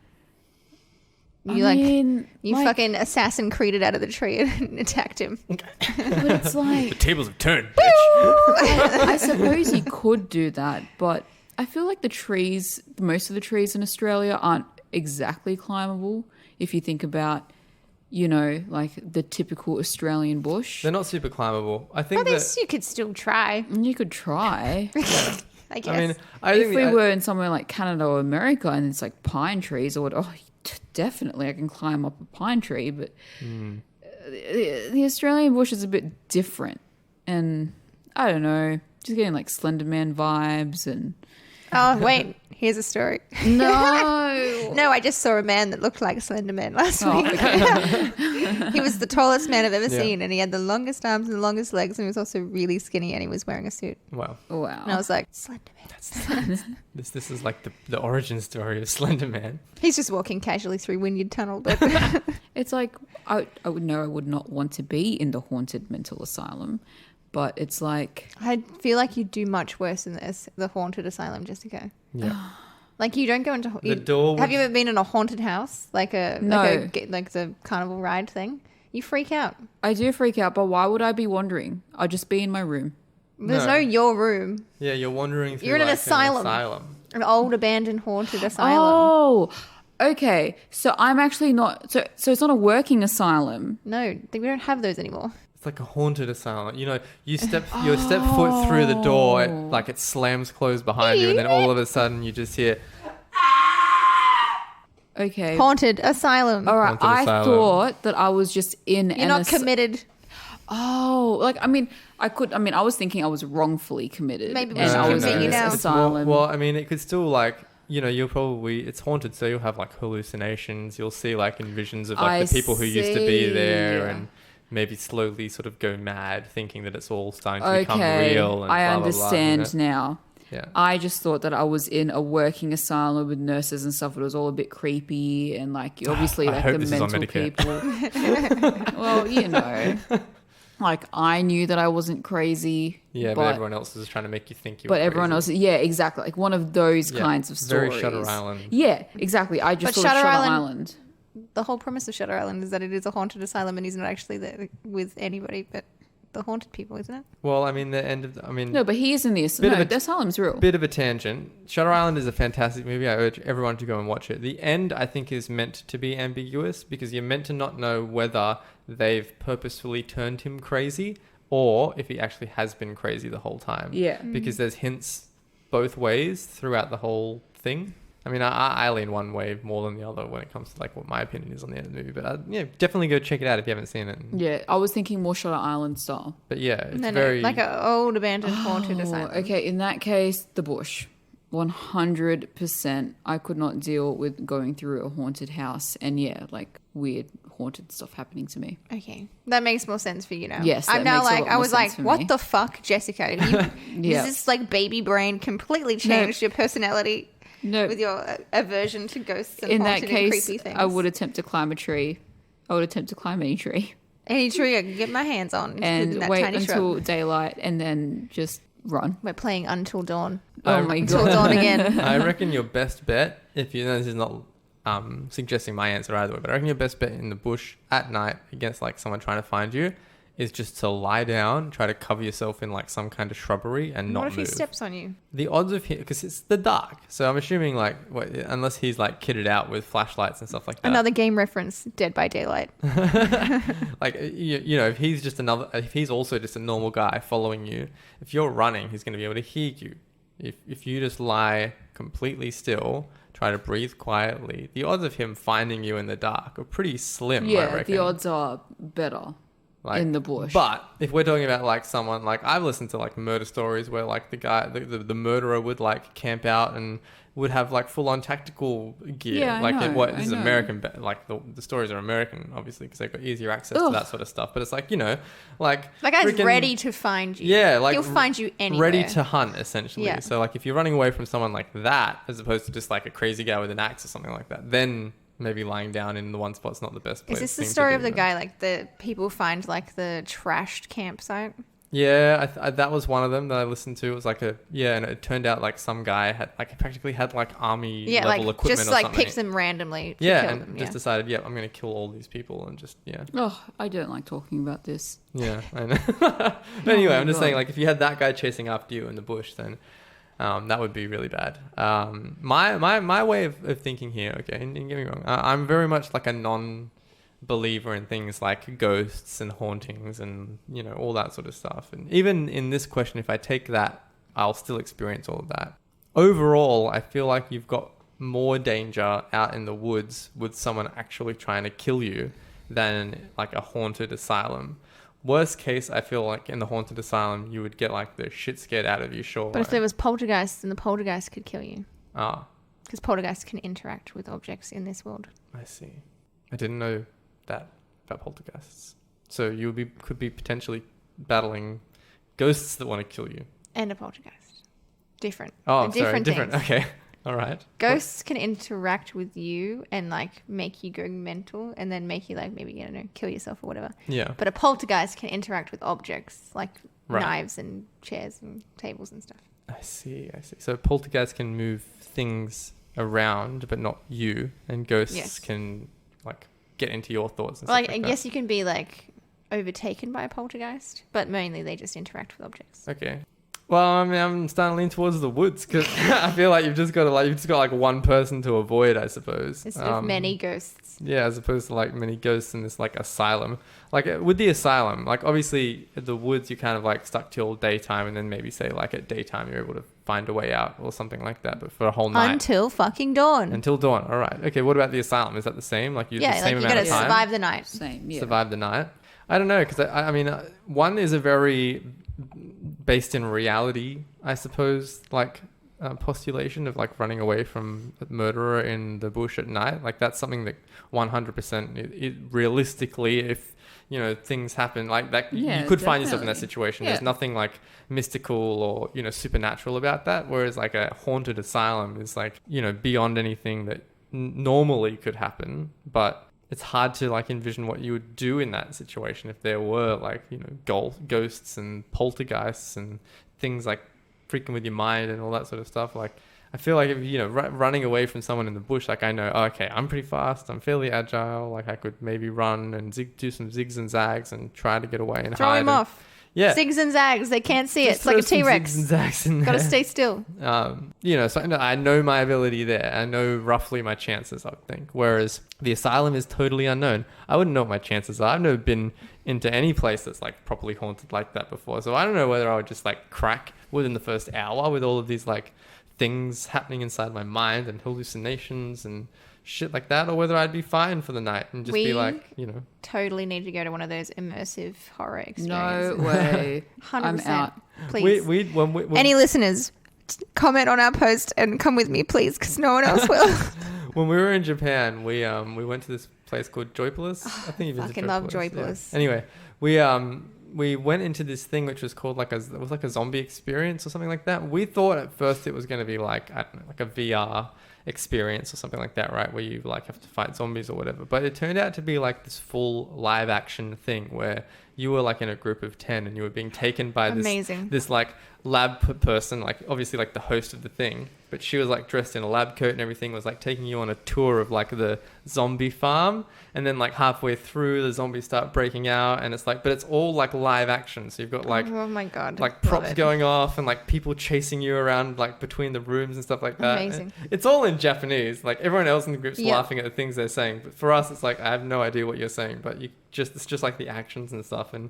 I You mean, you like, fucking Assassin Creeded out of the tree and attacked him. But it's like The tables have turned, bitch. I suppose you could do that, but I feel like most of the trees in Australia aren't exactly climbable. If you think about, like the typical Australian bush, They're not super climbable. I think At that... least you could still try. you could try. I guess. I mean, I If think we were in somewhere like Canada or America and it's like pine trees, definitely I can climb up a pine tree, but the Australian bush is a bit different, and I don't know, just getting like Slender Man vibes and Oh, wait. Here's a story. no. No, I just saw a man that looked like Slender Man last Oh, week. okay. He was the tallest man I've ever Yeah. seen, and he had the longest arms and the longest legs, and he was also really skinny, and he was wearing a suit. Wow. Wow. And I was like, Slender Man. This is like the origin story of Slender Man. He's just walking casually through Wynyard Tunnel, but It's like I would know I would not want to be in the haunted mental asylum, but it's like I feel like you do much worse than this, the haunted asylum, Jessica. Yeah. Like you don't go into The door Have you would- ever been in a haunted house, like No. like the carnival ride thing? You freak out. I do freak out, but why would I be wandering? I'll just be in my room. There's No. no your room, Yeah, you're wandering through You're in an like, asylum. an old abandoned haunted asylum. Oh, okay. So I'm actually not. So it's not a working asylum. No, we don't have those anymore. It's like a haunted asylum. You step foot through the door, like it slams closed behind you, and then all of a sudden you just hear. Okay. Haunted asylum. All right. Haunted I asylum. thought that I was just in. You're not committed. Oh, like I mean, I was thinking I was wrongfully committed. Maybe we and should I was commit in you this now. It's more- asylum. well, I mean, it could still like it's haunted, so you'll have like hallucinations. You'll see like visions of like I the people who used to be there, see. and maybe slowly sort of go mad, thinking that it's all starting to become Okay, real. And I blah, blah, blah, understand you know? now. Yeah. I just thought that I was in a working asylum with nurses and stuff. It was all a bit creepy and like obviously I like hope the this is on mental Medicare. people. Well, like I knew that I wasn't crazy. Yeah, but everyone else is trying to make you think you. But were everyone crazy. else, yeah, exactly. Like one of those Yeah, kinds of stories. very Shutter Island. Yeah, exactly. I just But thought Shutter Shutter Island- Island. The whole premise of Shutter Island is that it is a haunted asylum, and he's not actually there with anybody but the haunted people, isn't it? Well, I mean, No, but he is in the asylum. Bit No, of a- the asylum's real. bit of a tangent. Shutter Island is a fantastic movie. I urge everyone to go and watch it. The end, I think, is meant to be ambiguous because you're meant to not know whether they've purposefully turned him crazy or if he actually has been crazy the whole time. Yeah. Because there's hints both ways throughout the whole thing. I mean, I lean one way more than the other when it comes to like what my opinion is on the end of the movie. But yeah, definitely go check it out if you haven't seen it. Yeah, I was thinking more Shutter Island style. But yeah, it's No, very like an old abandoned haunted asylum. Okay, in that case, The Bush. 100%. I could not deal with going through a haunted house and like weird haunted stuff happening to me. Okay, that makes more sense for you now. Yes, I'm that now makes a like lot I more was sense like, for what me. the fuck, Jessica? Yeah. Is this like baby brain completely changed your personality No, with your aversion to ghosts and in that haunted and case, creepy things? I would attempt to climb a tree. I would attempt to climb any tree Any tree I can get my hands on, including and that wait tiny until shrub. daylight and then just run. We're playing Until Dawn. Oh my Until god. Dawn again. I reckon your best bet, if you know, this is not suggesting my answer either way, but I reckon your best bet in the bush at night against like someone trying to find you is just to lie down, try to cover yourself in like some kind of shrubbery and not What if move. he steps on you? The odds of him, because it's the dark, so I'm assuming like unless he's like kitted out with flashlights and stuff like that. Another game reference, Dead by Daylight. Like you know, if he's also just a normal guy following you, if you're running, he's going to be able to hear you. If you just lie completely still, try to breathe quietly, the odds of him finding you in the dark are pretty slim. I Yeah, reckon. the odds are better in the bush. But if we're talking about like someone like I've listened to like murder stories where like the guy, the murderer would like camp out and would have like full on tactical gear. Yeah, I like know, this is I know. American, like the stories are American, obviously, because they've got easier access to that sort of stuff. But it's like, you know, like That guy's freaking- ready to find you. Yeah, like he'll find you anywhere. ready to hunt essentially. Yeah. So like if you're running away from someone like that, as opposed to just like a crazy guy with an axe or something like that, then maybe lying down in the one spot's not the best place. Is this the thing to story do, of the but- guy like the people find like the trashed campsite? Yeah, that was one of them that I listened to. It was like and it turned out like some guy had like practically had like army Yeah, level like equipment just or like something. picks them randomly. To Yeah, kill and them, just decided, I'm going to kill all these people and just Oh, I don't like talking about this. yeah, I know. But anyway, my I'm just God. saying like if you had that guy chasing after you in the bush, then that would be really bad. My way of thinking here, okay, and get me wrong, I'm very much like a non-believer in things like ghosts and hauntings and, you know, all that sort of stuff. And even in this question, if I take that, I'll still experience all of that. Overall, I feel like you've got more danger out in the woods with someone actually trying to kill you than like a haunted asylum. Worst case, I feel like in the haunted asylum, you would get like the shit scared out of you, sure. But if there was poltergeists, then the poltergeist could kill you. Ah, Because poltergeists can interact with objects in this world. I see. I didn't know that about poltergeists. So you could be potentially battling ghosts that want to kill you. And a poltergeist. Different. Oh, They're sorry, different. things. Okay, all right. Ghosts can interact with you and like make you go mental and then make you like maybe, I don't know, kill yourself or whatever. Yeah. But a poltergeist can interact with objects like Right. knives and chairs and tables and stuff. I see. So poltergeists can move things around, but not you, and ghosts Yes. can like get into your thoughts and Like, stuff I like guess you can be like overtaken by a poltergeist, but mainly they just interact with objects. that. Okay. Well, I mean, I'm starting to lean towards the woods because I feel like you've just got like one person to avoid, I suppose. Instead of many ghosts. Yeah, as opposed to like many ghosts in this like asylum. Like with the asylum, like obviously at the woods you're kind of like stuck till daytime, and then maybe say like at daytime you're able to find a way out or something like that. But for a whole night Until fucking dawn. until dawn. All right. Okay. What about the asylum? Is that the same? Like you Yeah, the like same you amount gotta of time? survive the night. Same, yeah. Survive the night. I don't know because I mean one is a very based in reality, I suppose, like postulation of like running away from a murderer in the bush at night. Like that's something that 100% it realistically, if you know things happen like that, Yeah, you could find yourself in that definitely. situation. Yeah. There's nothing like mystical or you know supernatural about that. Whereas like a haunted asylum is like you know beyond anything that normally could happen, but it's hard to like envision what you would do in that situation if there were like you know ghosts and poltergeists and things like freaking with your mind and all that sort of stuff. Like I feel like if you know running away from someone in the bush, like I know, oh, okay, I'm pretty fast, I'm fairly agile, like I could maybe run and do some zigs and zags and try to get away and Throw hide him and- off. Yeah, Zigs and zags. They can't see it. Just It's like a throw some T-Rex. zigs and zags in Gotta there. stay still. You know, so I know my ability there. I know roughly my chances, I would think. Whereas the asylum is totally unknown. I wouldn't know what my chances are. I've never been into any place that's like properly haunted like that before. So I don't know whether I would just like crack within the first hour with all of these like things happening inside my mind and hallucinations and shit like that, or whether I'd be fine for the night and just be like, you know. Totally need to go to one of those immersive horror No experiences. way. 100%. I'm out. Please. When Any listeners, comment on our post and come with me, please, because no one else will. when we were in Japan, we went to this place called Joypolis. I think you've been to Fucking love Joypolis. Joypolis. Yeah. Anyway, we went into this thing which was called it was like a zombie experience or something like that. We thought at first it was going to be like, I don't know, like a VR experience or something like that, right, where you like have to fight zombies or whatever. But it turned out to be like this full live action thing where you were like in a group of 10 and you were being taken by this like lab person, like obviously like the host of the thing, but she was like dressed in a lab coat and everything, was like taking you on a tour of like the zombie farm, and then like halfway through the zombies start breaking out, and it's like, but it's all like live action, so you've got like, oh my god, like props going off and like people chasing you around like between the rooms and stuff like that. Amazing. It's all in Japanese, like everyone else in the group's laughing at the things they're saying, but for us it's like, I have no idea what you're saying, but it's just like the actions and stuff. And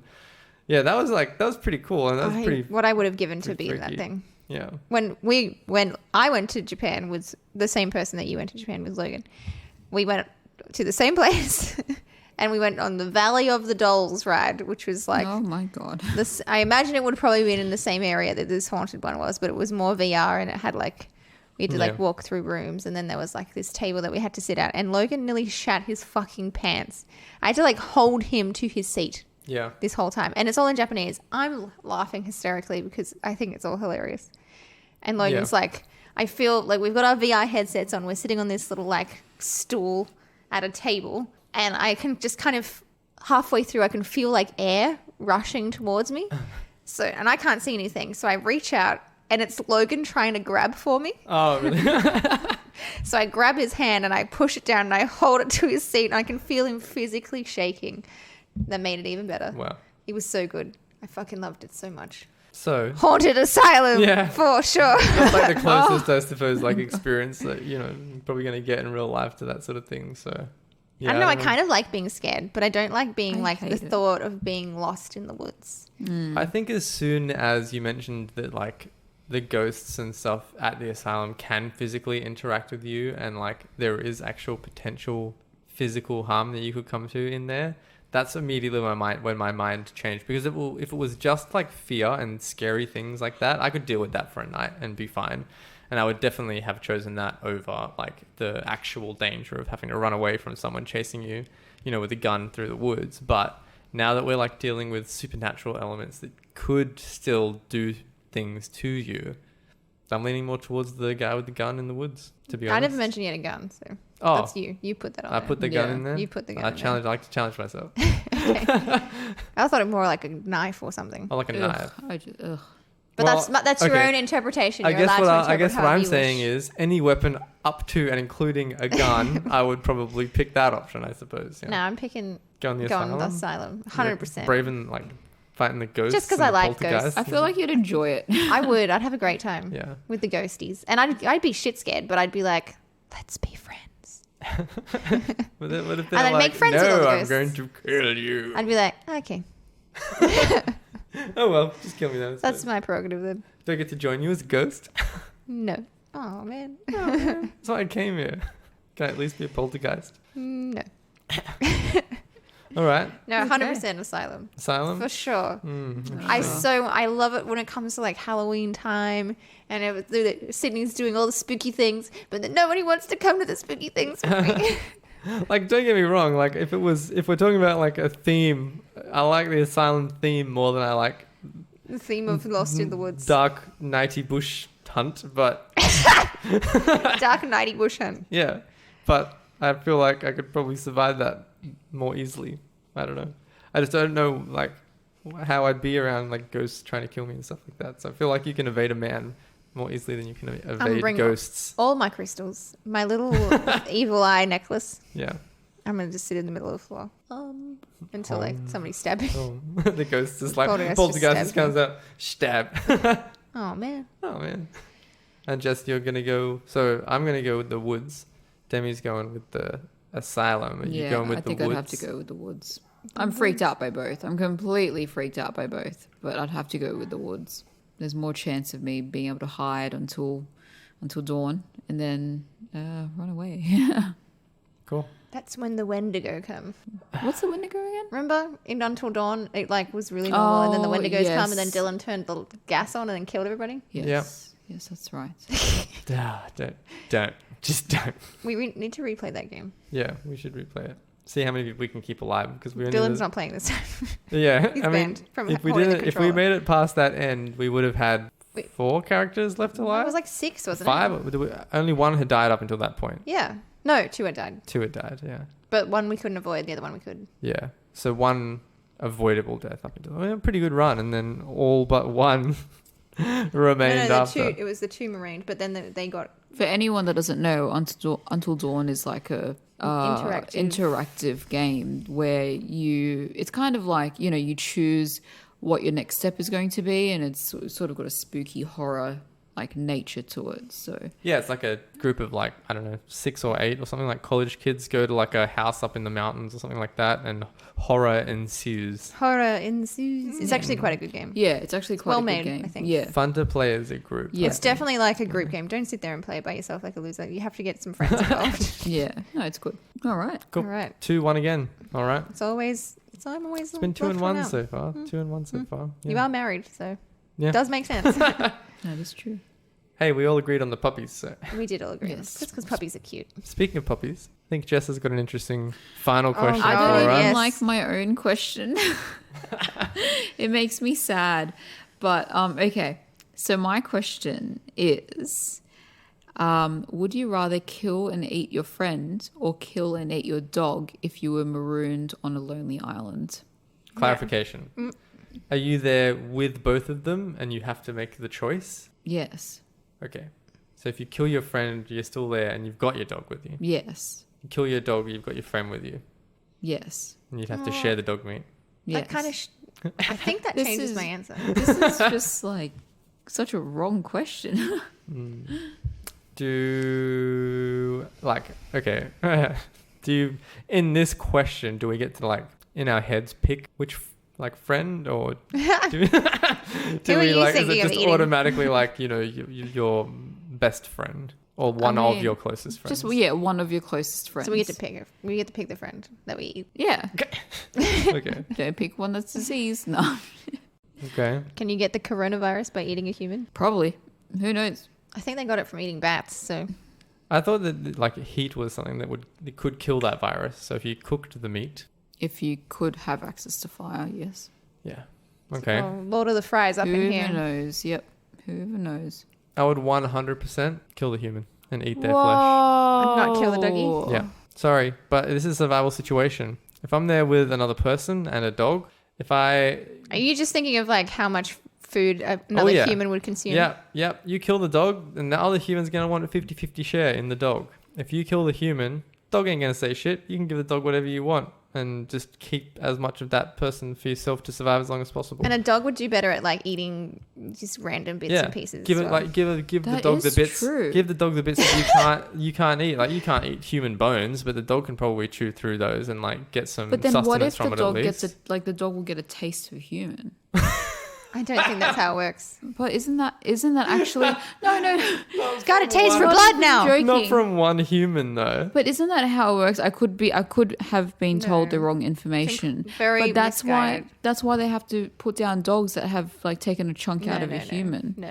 yeah, that was pretty cool, and that was pretty what I would have given to be in that freaky. thing. Yeah. When I went to Japan with the same person that you went to Japan with, Logan, we went to the same place and we went on the Valley of the Dolls ride, which was like, oh my God. I imagine it would have probably been in the same area that this haunted one was, but it was more VR, and it had like, we had to like walk through rooms, and then there was like this table that we had to sit at, and Logan nearly shat his fucking pants. I had to like hold him to his seat. Yeah. This whole time. And it's all in Japanese. I'm laughing hysterically because I think it's all hilarious. And Logan's like, I feel like we've got our VR headsets on. We're sitting on this little like stool at a table. And I can just kind of halfway through, I can feel like air rushing towards me. So, and I can't see anything. So I reach out and it's Logan trying to grab for me. Oh, really? So I grab his hand and I push it down and I hold it to his seat, and I can feel him physically shaking. That made it even better. Wow. It was so good. I fucking loved it so much. So Haunted asylum, Yeah. for sure. it's like the closest, I suppose, like experience that, you know, you're probably going to get in real life to that sort of thing. So yeah, I don't know. I kind of like being scared, but I don't like being I like the hate it. thought of being lost in the woods. I think as soon as you mentioned that like the ghosts and stuff at the asylum can physically interact with you, and like there is actual potential physical harm that you could come to in there, that's immediately when my mind changed. Because if it was just like fear and scary things like that, I could deal with that for a night and be fine. And I would definitely have chosen that over like the actual danger of having to run away from someone chasing you, you know, with a gun through the woods. But now that we're like dealing with supernatural elements that could still do things to you, I'm leaning more towards the guy with the gun in the woods, to be honest. I never mentioned you had a gun, so that's you. You put that on I there. put the gun in there? You put the gun I in like to challenge myself. there. I thought it more like a knife or something. I like a knife. But Well, that's your okay. own interpretation. I You're guess allowed what to I interpret guess what however I'm you saying wish. is any weapon up to and including a gun, I would probably pick that option, I suppose. Yeah. No, I'm picking Go on the going asylum. the asylum. 100%. Braving like fighting the ghosts. Just 'cause and I the like poltergeists. ghosts. I feel like you'd enjoy it. I would. I'd have a great time. Yeah. With the ghosties. And I'd be shit scared, but I'd be like, let's be friends. What if they're And I'd like, make friends with all no, the I'm ghosts." going to kill you. I'd be like, okay. Oh well, just kill me then. That's my prerogative then. Do I get to join you as a ghost? No. Oh, man. That's why I came here. Can I at least be a poltergeist? No. All right. No, Okay. 100% asylum. Asylum? For sure. Mm, I love it when it comes to like Halloween time, and Sydney's doing all the spooky things, but then nobody wants to come to the spooky things with me. like, don't get me wrong. Like, if we're talking about like a theme, I like the asylum theme more than I like The theme of Lost in the Woods. dark nighty bush hunt. But Dark and nighty bush hunt. yeah, but I feel like I could probably survive that more easily. I don't know. I just don't know like how I'd be around like ghosts trying to kill me and stuff like that. So I feel like you can evade a man more easily than you can evade bring ghosts. All my crystals. My little evil eye necklace. Yeah. I'm going to just sit in the middle of the floor. Until like somebody stabs me. Oh, the ghost is like Poltergeist poltergeist just just comes out, stab. Oh, man. Oh man. And Jess, you're gonna go. So I'm gonna go with the woods. Demi's going with the asylum. Are you Yeah, going with I think the I'd woods? have to go with the woods. I'm freaked out by both. I'm completely freaked out by both. But I'd have to go with the woods. There's more chance of me being able to hide until dawn and then run away. Cool. That's when the Wendigo come. What's the Wendigo again? Remember in Until Dawn, it like was really normal, and then the Oh, Wendigos come, and then yes. Dylan turned the gas on and then killed everybody. Yes. Yes, that's right. Just don't. We need to replay that game. Yeah, we should replay it. See how many we can keep alive because we only Dylan's not playing this time. Yeah, He's I mean, banned from if we holding did the it, if we controller. made it past that end, we would have had Wait. 4 characters left It alive. was like 6, wasn't it? 5. Only 1 had died up until that point. Yeah. No, 2 had died. 2 had died. Yeah. But 1 we couldn't avoid, the other 1 we could. Yeah. So 1 avoidable death up until a pretty good run, and then all but 1 remained no, after. it was the 2 Marines, but then they got... For anyone that doesn't know, Until Dawn is like a interactive game where it's kind of like, you choose what your next step is going to be, and it's sort of got a spooky horror like nature to it. So Yeah, it's like a group of like, I don't know, 6 or 8 or something, like college kids go to like a house up in the mountains or something like that, and horror ensues. Horror ensues. It's actually quite a good game. yeah, it's actually quite well a good made, game. I think. Yeah. Fun to play as a group. Yeah. It's definitely like a group game. Don't sit there and play it by yourself like a loser. You have to get some friends involved. Yeah. No, it's good. All right. Cool. All right. 2-1 again. All right. I'm always It's been 2-1 so far. 2-1 so far. Yeah. You are married, so Yeah. it does make sense. No, that's true. Hey, we all agreed on the puppies. So. We did all agree. Yes. Just because puppies are cute. Speaking of puppies, I think Jess has got an interesting final question God, I don't for even us. yes. like my own question. It makes me sad. But okay. So my question is, would you rather kill and eat your friend or kill and eat your dog if you were marooned on a lonely island? Clarification. Are you there with both of them and you have to make the choice? Yes. Okay. So if you kill your friend, you're still there and you've got your dog with you. Yes. You kill your dog, you've got your friend with you. Yes. And you'd have to share the dog meat. Yes. That kind of... I think that This changes is- my answer. This is just like such a wrong question. Do you, in this question, do we get to like, in our heads, pick which like friend or do, do Who are we you like, is thinking it of just eating? automatically like, your best friend or one of mean, your closest friends? Just one of your closest friends. So we get to pick. We get to pick the friend that we eat. Yeah. Okay. Don't pick one that's diseased. No. Okay. Can you get the coronavirus by eating a human? Probably. Who knows? I think they got it from eating bats. So I thought that like heat was something that could kill that virus. So if you cooked the meat, If you could have access to fire, yes. yeah. Okay. oh, Lord of the Fries up in Whoever here. knows. Yep. Whoever knows. I would 100% kill the human and eat their Whoa. flesh. And not kill the doggy? Yeah. Sorry, but this is a survival situation. If I'm there with another person and a dog, Are you just thinking of like how much food another yeah. human would consume? Yeah, you kill the dog, and the other human's going to want a 50-50 share in the dog. If you kill the human, dog ain't going to say shit. You can give the dog whatever you want and just keep as much of that person for yourself to survive as long as possible. And a dog would do better at like eating just random bits and pieces. Give as it well. like give the That dog the is bits. true. Give the dog the bits that you can't eat. Like you can't eat human bones, but the dog can probably chew through those and like get some But then sustenance what if from the it dog at gets least. the dog will get a taste of human? I don't think that's how it works. But isn't that actually no It's got a taste for blood now. Joking. Not from one human though. But isn't that how it works? I could have been told the No. wrong information. very but that's misguided. why they have to put down dogs that have like taken a chunk out of a human. No.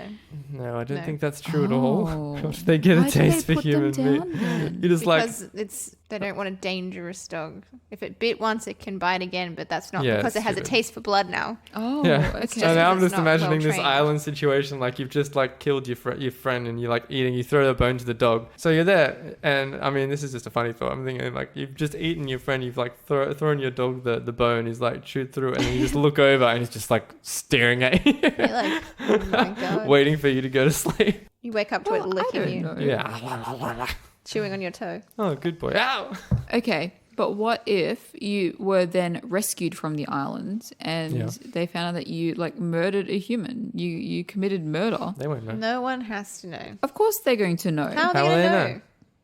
No, I don't No. think that's true at all. Oh. They get a Why do taste they for put them human meat. down then? You just like Because they don't want a dangerous dog. If it bit once, it can bite again, but that's not Yeah, because it it's has a stupid. taste for blood now. Oh, yeah. okay. So now I'm because just it's not imagining this well-trained. island situation, like you've just like killed your friend and you're like eating, you throw the bone to the dog. So you're there, and I mean this is just a funny thought. I'm thinking like you've just eaten your friend, you've like thrown your dog the bone, he's like chewed through it, and then you just look over and he's just like staring at you, You're like, oh my God. waiting for you to go to sleep. You wake up to it Well, I licking don't you, know. Yeah. chewing on your toe. Oh, good boy. Ow. Okay, but what if you were then rescued from the island and Yeah. they found out that you like murdered a human? You committed murder. They won't know. No one has to know. Of course they're going to know. How are How they will going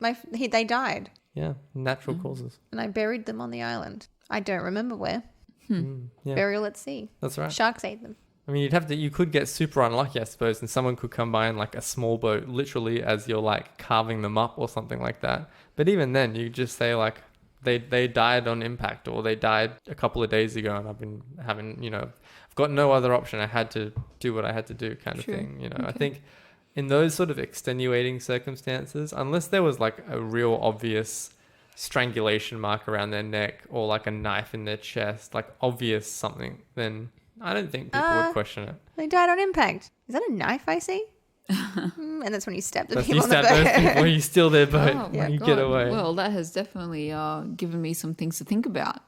they to know? They died, Yeah, natural causes. and I buried them on the island. I don't remember where. Yeah, Burial at sea. that's right. Sharks ate them. I mean, you could get super unlucky, I suppose, and someone could come by in like a small boat, literally as you're like carving them up or something like that. But even then, you just say like they died on impact, or they died a couple of days ago, and I've been having, I've got no other option. I had to do what I had to do, kind of thing. I think in those sort of extenuating circumstances, unless there was like a real obvious strangulation mark around their neck or like a knife in their chest, like obvious something, then I don't think people would question it. They died on impact. Is that a knife I see? And that's when you stab the That's people you on the stab boat. those people, you steal their boat, Oh when my you God. get away. Well, that has definitely given me some things to think about.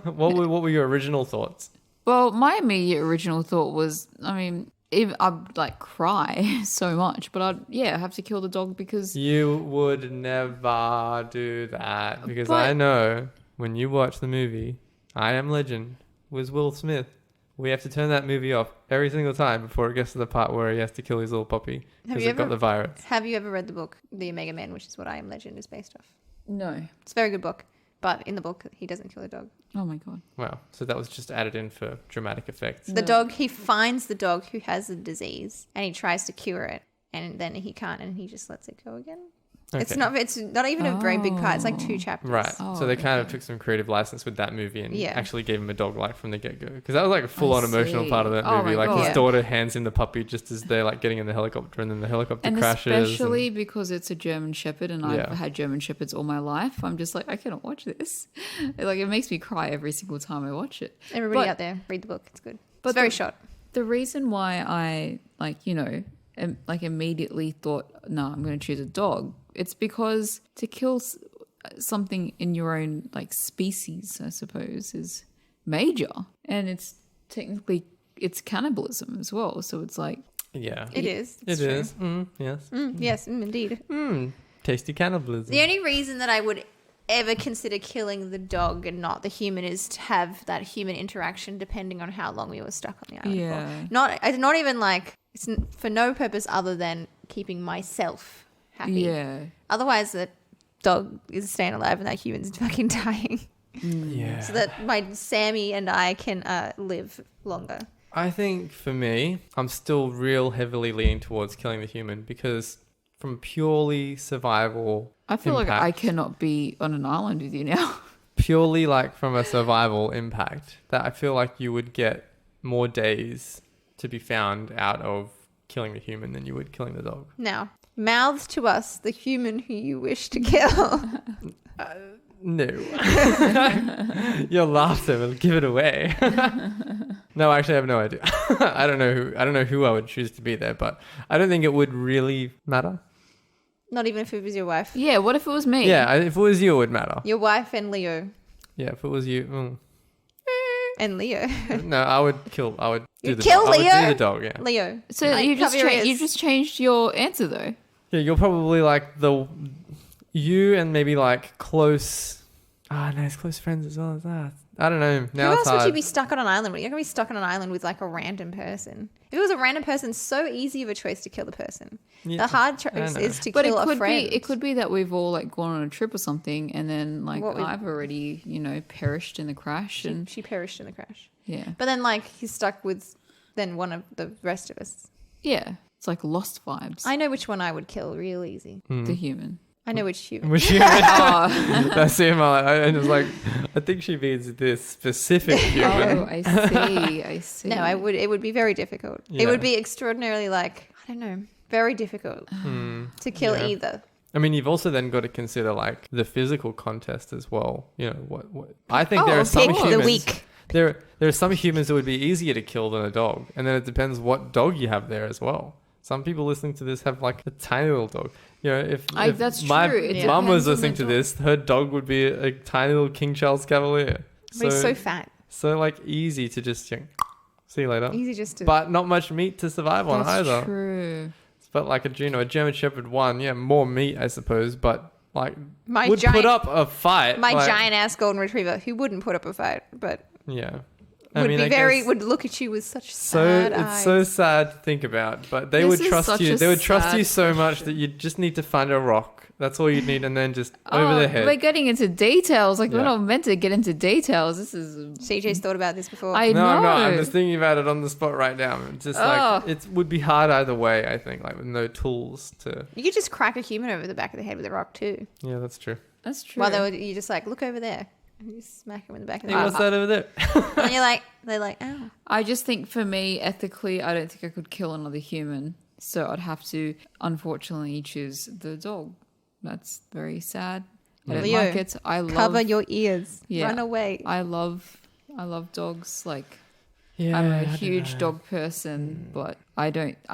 What were your original thoughts? Well, my immediate original thought was, I mean, I'd like cry so much, but I'd have to kill the dog because You would never do that, because But- I know when you watch the movie I Am Legend with Will Smith, we have to turn that movie off every single time before it gets to the part where he has to kill his little puppy Have because you it got ever- the virus. Have you ever read the book, The Omega Man, which is what I Am Legend is based off? no. It's a very good book, but in the book, he doesn't kill a dog. Oh my God. Wow, so that was just added in for dramatic effects. The dog, he finds the dog who has the disease and he tries to cure it, and then he can't, and he just lets it go again. It's Okay. not even a very big part. It's like 2 chapters. Right. Oh, So they kind of okay. took some creative license with that movie and Yeah. actually gave him a dog like from the get-go. Because that was like a full-on I emotional see. part of that Oh movie. my Like his God. daughter hands him the puppy just as they're like getting in the helicopter, and then the helicopter And crashes. especially because it's a German Shepherd and I've Yeah. had German Shepherds all my life, I'm just like, I cannot watch this. Like, it makes me cry every single time I watch it. Everybody But- out there, read the book. It's good. but It's very the- short. The reason why I immediately thought, no, I'm going to choose a dog. It's because to kill something in your own like species, I suppose, is major, and it's technically it's cannibalism as well. So it's like, Yeah. It is. It It's true. is. Yes. Yes, indeed. Tasty cannibalism. The only reason that I would ever consider killing the dog and not the human is to have that human interaction, depending on how long we were stuck on the island Yeah. for. Not even like it's for no purpose other than keeping myself happy. yeah, Otherwise, that dog is staying alive and that human's fucking dying, Yeah. so that my Sammy and I can live longer. I think for me, I'm still real heavily leaning towards killing the human because from purely survival I feel like I impact- cannot be on an island with you now. purely like from a survival impact, that I feel like you would get more days to be found out of killing the human than you would killing the dog. Now, mouth to us the human who you wish to kill. No. Your laughter will give it away. No, actually I have no idea. I don't know who I would choose to be there, but I don't think it would really matter. Not even if it was your wife. Yeah, what if it was me? Yeah, if it was you, it would matter. Your wife and Leo. Yeah, if it was you, And Leo. no, I would do You'd the kill dog. I would Leo? do the dog, yeah. Leo. So Like, you cover your ears. just changed your answer though. Yeah, you're probably like you and maybe like close. Ah, no, it's close friends as well as that. I don't know. Now Who it's else would hard. you be stuck on an island with? You're going to be stuck on an island with like a random person. If it was a random person, so easy of a choice to kill the person. Yeah, The hard I choice know. is to But kill it a could friend. be it could be that we've all like gone on a trip or something, and then like What we- I've already perished in the crash, and She perished in the crash. yeah, But then like he's stuck with then one of the rest of us. yeah, it's like Lost vibes. I know which one I would kill real easy. The human. I know which human. Was you? Oh, That's him. I was like, I think she means this specific human. oh, I see. No, it would be very difficult. Yeah. It would be extraordinarily like, I don't know, very difficult to kill Yeah. either. I mean, you've also then got to consider like the physical contest as well. You know what? I think there are some pick humans. the weak. There are some humans that would be easier to kill than a dog, and then it depends what dog you have there as well. Some people listening to this have like a tiny little dog. You know, if that's my true. It mum was depends on listening the to dog. this, her dog would be a tiny little King Charles Cavalier. But he's so fat. So like easy to just see you later. Easy just to. But not much meat to survive on That's either. true. But like a German Shepherd one, yeah, more meat I suppose, but like My would giant- put up a fight. my like, giant ass golden retriever who wouldn't put up a fight, but Yeah. would mean, be I very guess would look at you with such so sad it's eyes. so sad to think about, but they This would is trust such you. a They would trust you sad so much that question. you just need to find a rock. That's all you need, and then just over their head. We're getting into details. Like, we're Yeah. not meant to get into details. This is... CJ's thought about this before. I No, know. I'm not. I'm just thinking about it on the spot right now. It's just like it would be hard either way. I think, like with no tools to. You could just crack a human over the back of the head with a rock too. Yeah, that's true. That's true. While you just like look over there, and you smack him in the back of the Hey, head. what's that over there? And you're like, they're like, oh. I just think for me, ethically, I don't think I could kill another human. So I'd have to, unfortunately, choose the dog. That's very sad. I don't Leo, like it. I love Cover your ears. Yeah. Run away. I love dogs. Like, Yeah, I'm I a don't huge know. dog person, but I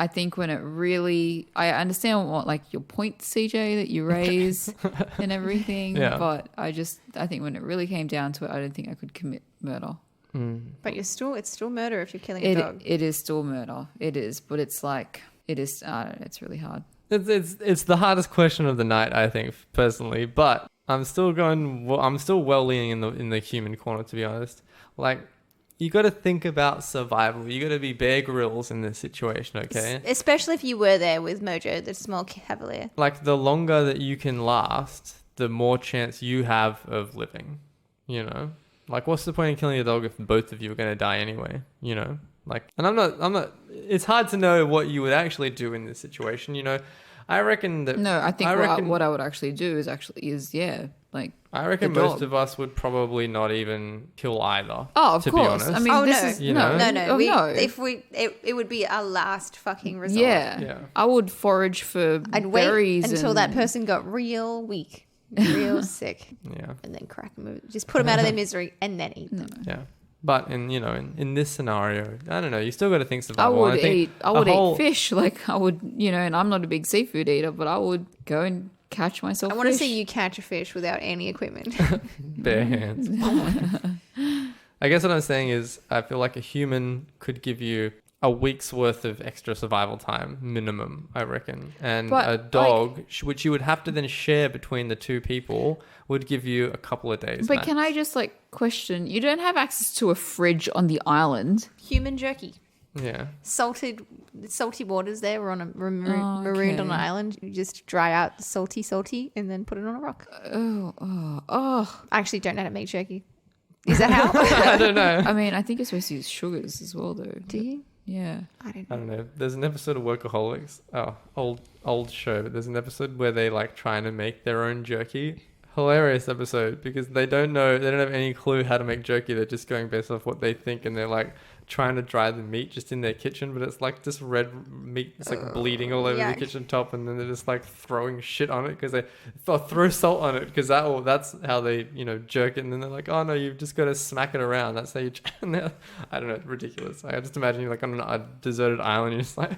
think when it really, I understand what like your point, CJ, that you raise and everything, Yeah. but I think when it really came down to it, I don't think I could commit murder. But it's still murder if you're killing a dog. It is still murder. It is, but it's like, I don't know, it's really hard. It's the hardest question of the night, I think, personally. But I'm still well leaning in the human corner, to be honest. Like, you got to think about survival. You got to be Bear Grylls in this situation, okay? Especially if you were there with Mojo, the small cavalier. Like, the longer that you can last, the more chance you have of living. You know, like, what's the point in killing a dog if both of you are going to die anyway? You know, like, and I'm not. It's hard to know what you would actually do in this situation. You know, I reckon that. No, I think what I would actually do is like. I reckon the most dog. of us would probably not even kill either. Oh, of to course. Be honest. I mean, Oh, this no. is You know? No. Oh, no. If it would be our last fucking resort. Yeah. I would forage for I'd berries wait until that and- person got real weak, real sick, Yeah, and then crack them. Just put them out of their misery and then eat them. yeah. But in this scenario, I don't know. You still got to think I survival. would I think eat fish. Like I would, and I'm not a big seafood eater, but I would go and catch myself. I want to fish. see you catch a fish without any equipment. bare hands. I guess what I'm saying is, I feel like a human could give you a week's worth of extra survival time minimum, I reckon, and But, a dog, which you would have to then share between the two people, would give you a couple of days. But max. can I just question? You don't have access to a fridge on the island. Human jerky. Yeah. Salty waters there. We're on a marooned on an island. You just dry out the salty and then put it on a rock. Oh. I actually don't know how to make jerky. Is that how? I don't know. I mean, I think you're supposed to use sugars as well, though. Do you? Yeah. I don't I know. don't know. There's an episode of Workaholics. Oh, old show. But there's an episode where they like trying to make their own jerky. Hilarious episode because they don't have any clue how to make jerky. They're just going based off what they think, and they're like trying to dry the meat just in their kitchen, but it's like just red meat. It's like bleeding all over the yuck. kitchen top, and then they're just like throwing shit on it because they throw salt on it because that's how they jerk it. And then they're like, oh no, you've just got to smack it around. That's how you. I don't know, it's ridiculous. I just imagine you're like on a deserted island, you're just like,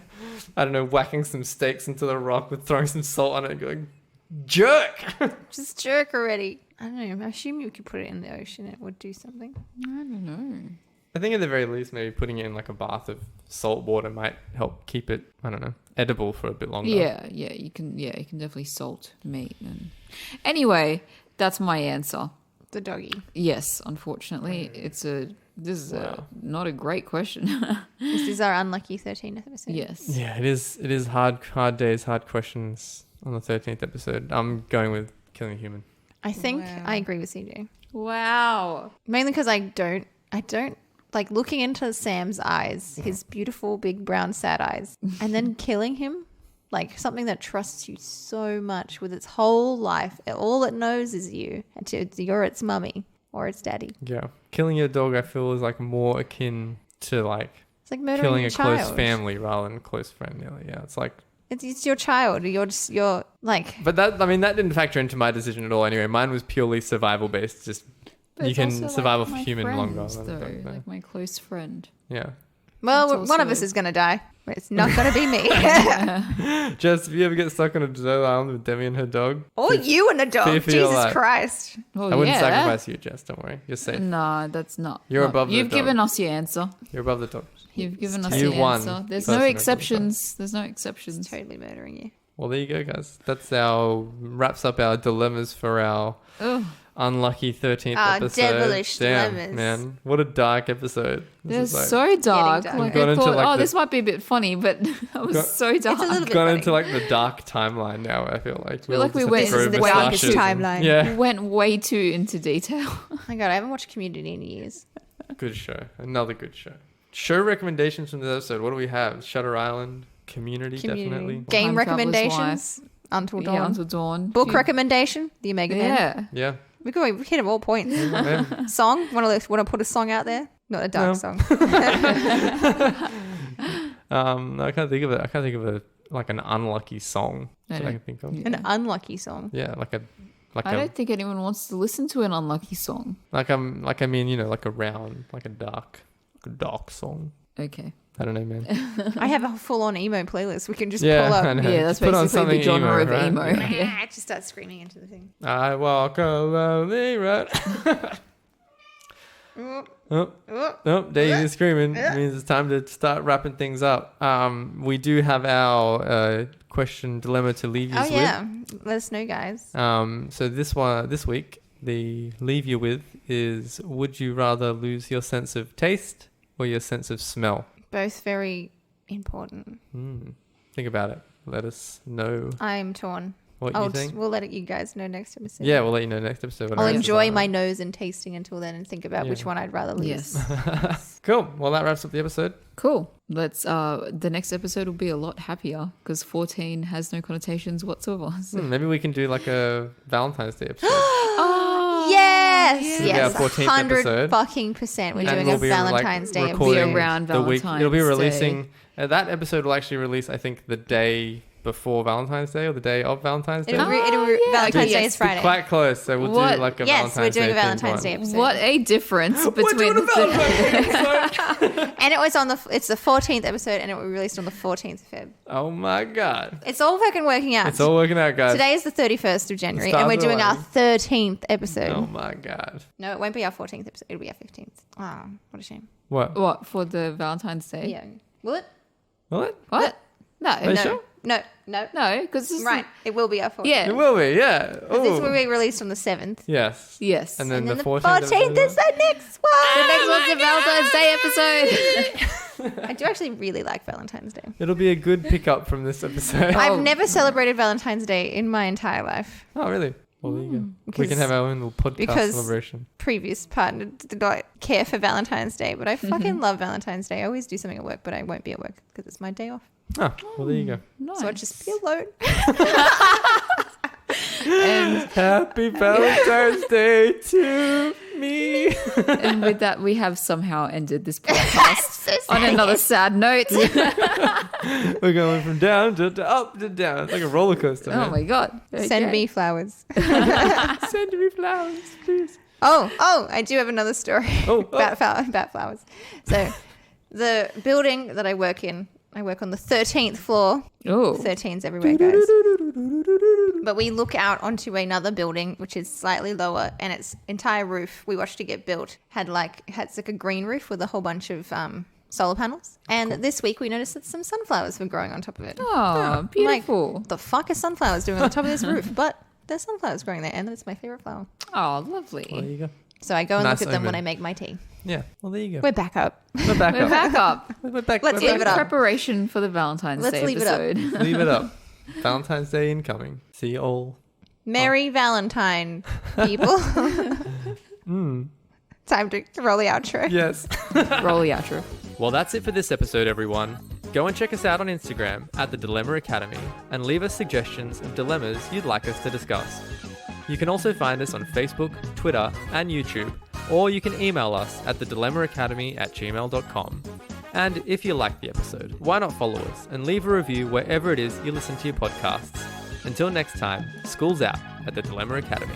I don't know, whacking some steaks into the rock with throwing some salt on it, and going jerk. Just jerk already. I don't know. I assume you could put it in the ocean. It would do something. I don't know. I think at the very least, maybe putting it in like a bath of salt water might help keep it, I don't know, edible for a bit longer. Yeah, you can definitely salt meat. And anyway, that's my answer. The doggy. Yes, unfortunately, this is not a great question. This is our unlucky 13th episode. Yes. Yeah, it is hard days, hard questions on the 13th episode. I'm going with killing a human. I think Wow. I agree with CJ. Wow. Mainly because I don't like looking into Sam's eyes, his beautiful big brown sad eyes, and then killing him, like something that trusts you so much with its whole life. All it knows is you, and you're its mummy or its daddy. Yeah. Killing your dog, I feel, is like more akin to like It's like murdering killing a a child. close family rather than a close friend. Nearly. Yeah, it's like. It's your child. You're like. But that didn't factor into my decision at all. Anyway, mine was purely survival based. Just But you it's can also survive like off my human longer. friends, though, like my close friend. Yeah. Well, It's one of also- us is gonna die. But it's not gonna be me. Jess, if you ever get stuck on a desert island with Demi and her dog, Or you and a dog. fear for your Jesus life. Christ. Well, I wouldn't yeah, sacrifice you, Jess. Don't worry. You're safe. No, that's not. You're not- above the You've dog. given us your answer. You're above the dog. You've given us You your won. answer. There's Personally, no but- exceptions. There's no exceptions. Totally murdering you. Well, there you go, guys. That's wraps up our dilemmas for our Oh, unlucky 13th Ah, episode. devilish Damn, dilemmas. man. What a dark episode. They're This is like, so dark. dark. Like Gone I into, thought, like, the- this might be a bit funny, but it was Got- so dark. It's a little bit gone funny. into like the dark timeline now, I feel like. feel like we just went have to This is throw the way darkest moustaches in. timeline. Yeah. We went way too into detail. Oh my god, I haven't watched Community in years. Good show. Another good show. Show recommendations from this episode. What do we have? Shutter Island, Community. Definitely. Game Time Traveler's recommendations. Until Dawn. Yeah, Until Dawn. Book recommendation. The Omega Man. Yeah. Yeah. We hit them all points. Yeah. Song. Want to put a song out there? Not a dark No. song. I can't think of it. I can't think of an unlucky song I that I know. can think of. Yeah. An unlucky song. Yeah, I don't think anyone wants to listen to an unlucky song. like a dark song. Okay. I don't know, man. I have a full-on emo playlist. We can just Yeah, pull up. I know. Yeah, that's Just put on basically the something genre emo, of right? emo. Yeah. Yeah. I just start screaming into the thing. I walk a lonely road. Oh, Daisy's screaming. It means it's time to start wrapping things up. We do have our question dilemma to leave you Oh with. yeah, let us know, guys. So this week, the leave you with is: would you rather lose your sense of taste or your sense of smell? Both very important. Think about it. Let us know I'm torn. what you think. We'll let you guys know next episode. Yeah, we'll let you know next episode. what I'll our answers enjoy are. my nose and tasting until then and think about Yeah. which one I'd rather lose. Yes. Cool. Well, that wraps up the episode. Cool. Let's. The next episode will be a lot happier because 14 has no connotations whatsoever. So. Maybe we can do like a Valentine's Day episode. Oh Yes, It'll be our yes, 14th 100%. We're And doing we'll a be, Valentine's like, Day episode. Be recording around the week. It'll be Valentine's releasing. That episode will actually release, I think, the day before Valentine's Day or the day of Valentine's Day. yeah. Valentine's Okay, Day yes. is Friday. Quite close. So we'll What? do like a Yes, Valentine's we're doing Day a Valentine's themed Day one. episode. What a difference between the And it's the 14th episode, and it will be released on the 14th of Feb. Oh my god. It's all fucking working out. It's all working out, guys. Today is the 31st of January, Stars and we're doing our aligning. 13th episode. Oh my god. No, it won't be our 14th episode. It'll be our 15th. Oh, what a shame. What? what for the Valentine's Day? Yeah. Will it? What? What? No, Are you No. sure? No. No. no, because Right. It will be our 14th. Yeah. It will be. Yeah. This Oh. will be released on the 7th. Yes. Yes. And then And then the the 14th. 14th is the next the one. next one's a Valentine's Day episode. I do actually really like Valentine's Day. It'll be a good pickup from this episode. I've never celebrated Valentine's Day in my entire life. Oh, really? Well, there you go. We Because- can have our own little podcast because- celebration. Previous partner did not care for Valentine's Day, but I fucking love Valentine's Day. I always do something at work, but I won't be at work because it's my day off. Oh, well, there you go. Nice. So I'd just be alone. and, Happy Valentine's Day to me. and with that, we have somehow ended this podcast on another sad note. We're going from down to up to down. It's like a roller coaster. Oh man. my god! Send Okay. me flowers. Send me flowers, please. Oh, I do have another story Oh, about flowers. So the building that I work in, I work on the 13th floor. Oh, 13's everywhere, guys. But we look out onto another building, which is slightly lower, and its entire roof, we watched it get built, had like a green roof with a whole bunch of solar panels. And this week we noticed that some sunflowers were growing on top of it. oh, beautiful! What the fuck are sunflowers doing on the top of this roof? But there's sunflowers growing there, and it's my favorite flower. Oh, lovely. Well, there you go. So I go and Nice look at them when omen. I make my tea. Yeah. Well, there you go. We're back up. We're back We're up. back up. We're back. Let's we're leave back it up. Preparation for the Valentine's Let's Day leave it up. episode. Leave it up. Valentine's Day incoming. See you all. Merry Valentine, people. Time to roll the outro. Yes. Roll the outro. Well, that's it for this episode, everyone. Go and check us out on Instagram at the Dilemma Academy and leave us suggestions of dilemmas you'd like us to discuss. You can also find us on Facebook, Twitter, and YouTube, or you can email us at thedilemmaacademy@gmail.com. And if you liked the episode, why not follow us and leave a review wherever it is you listen to your podcasts. Until next time, school's out at the Dilemma Academy.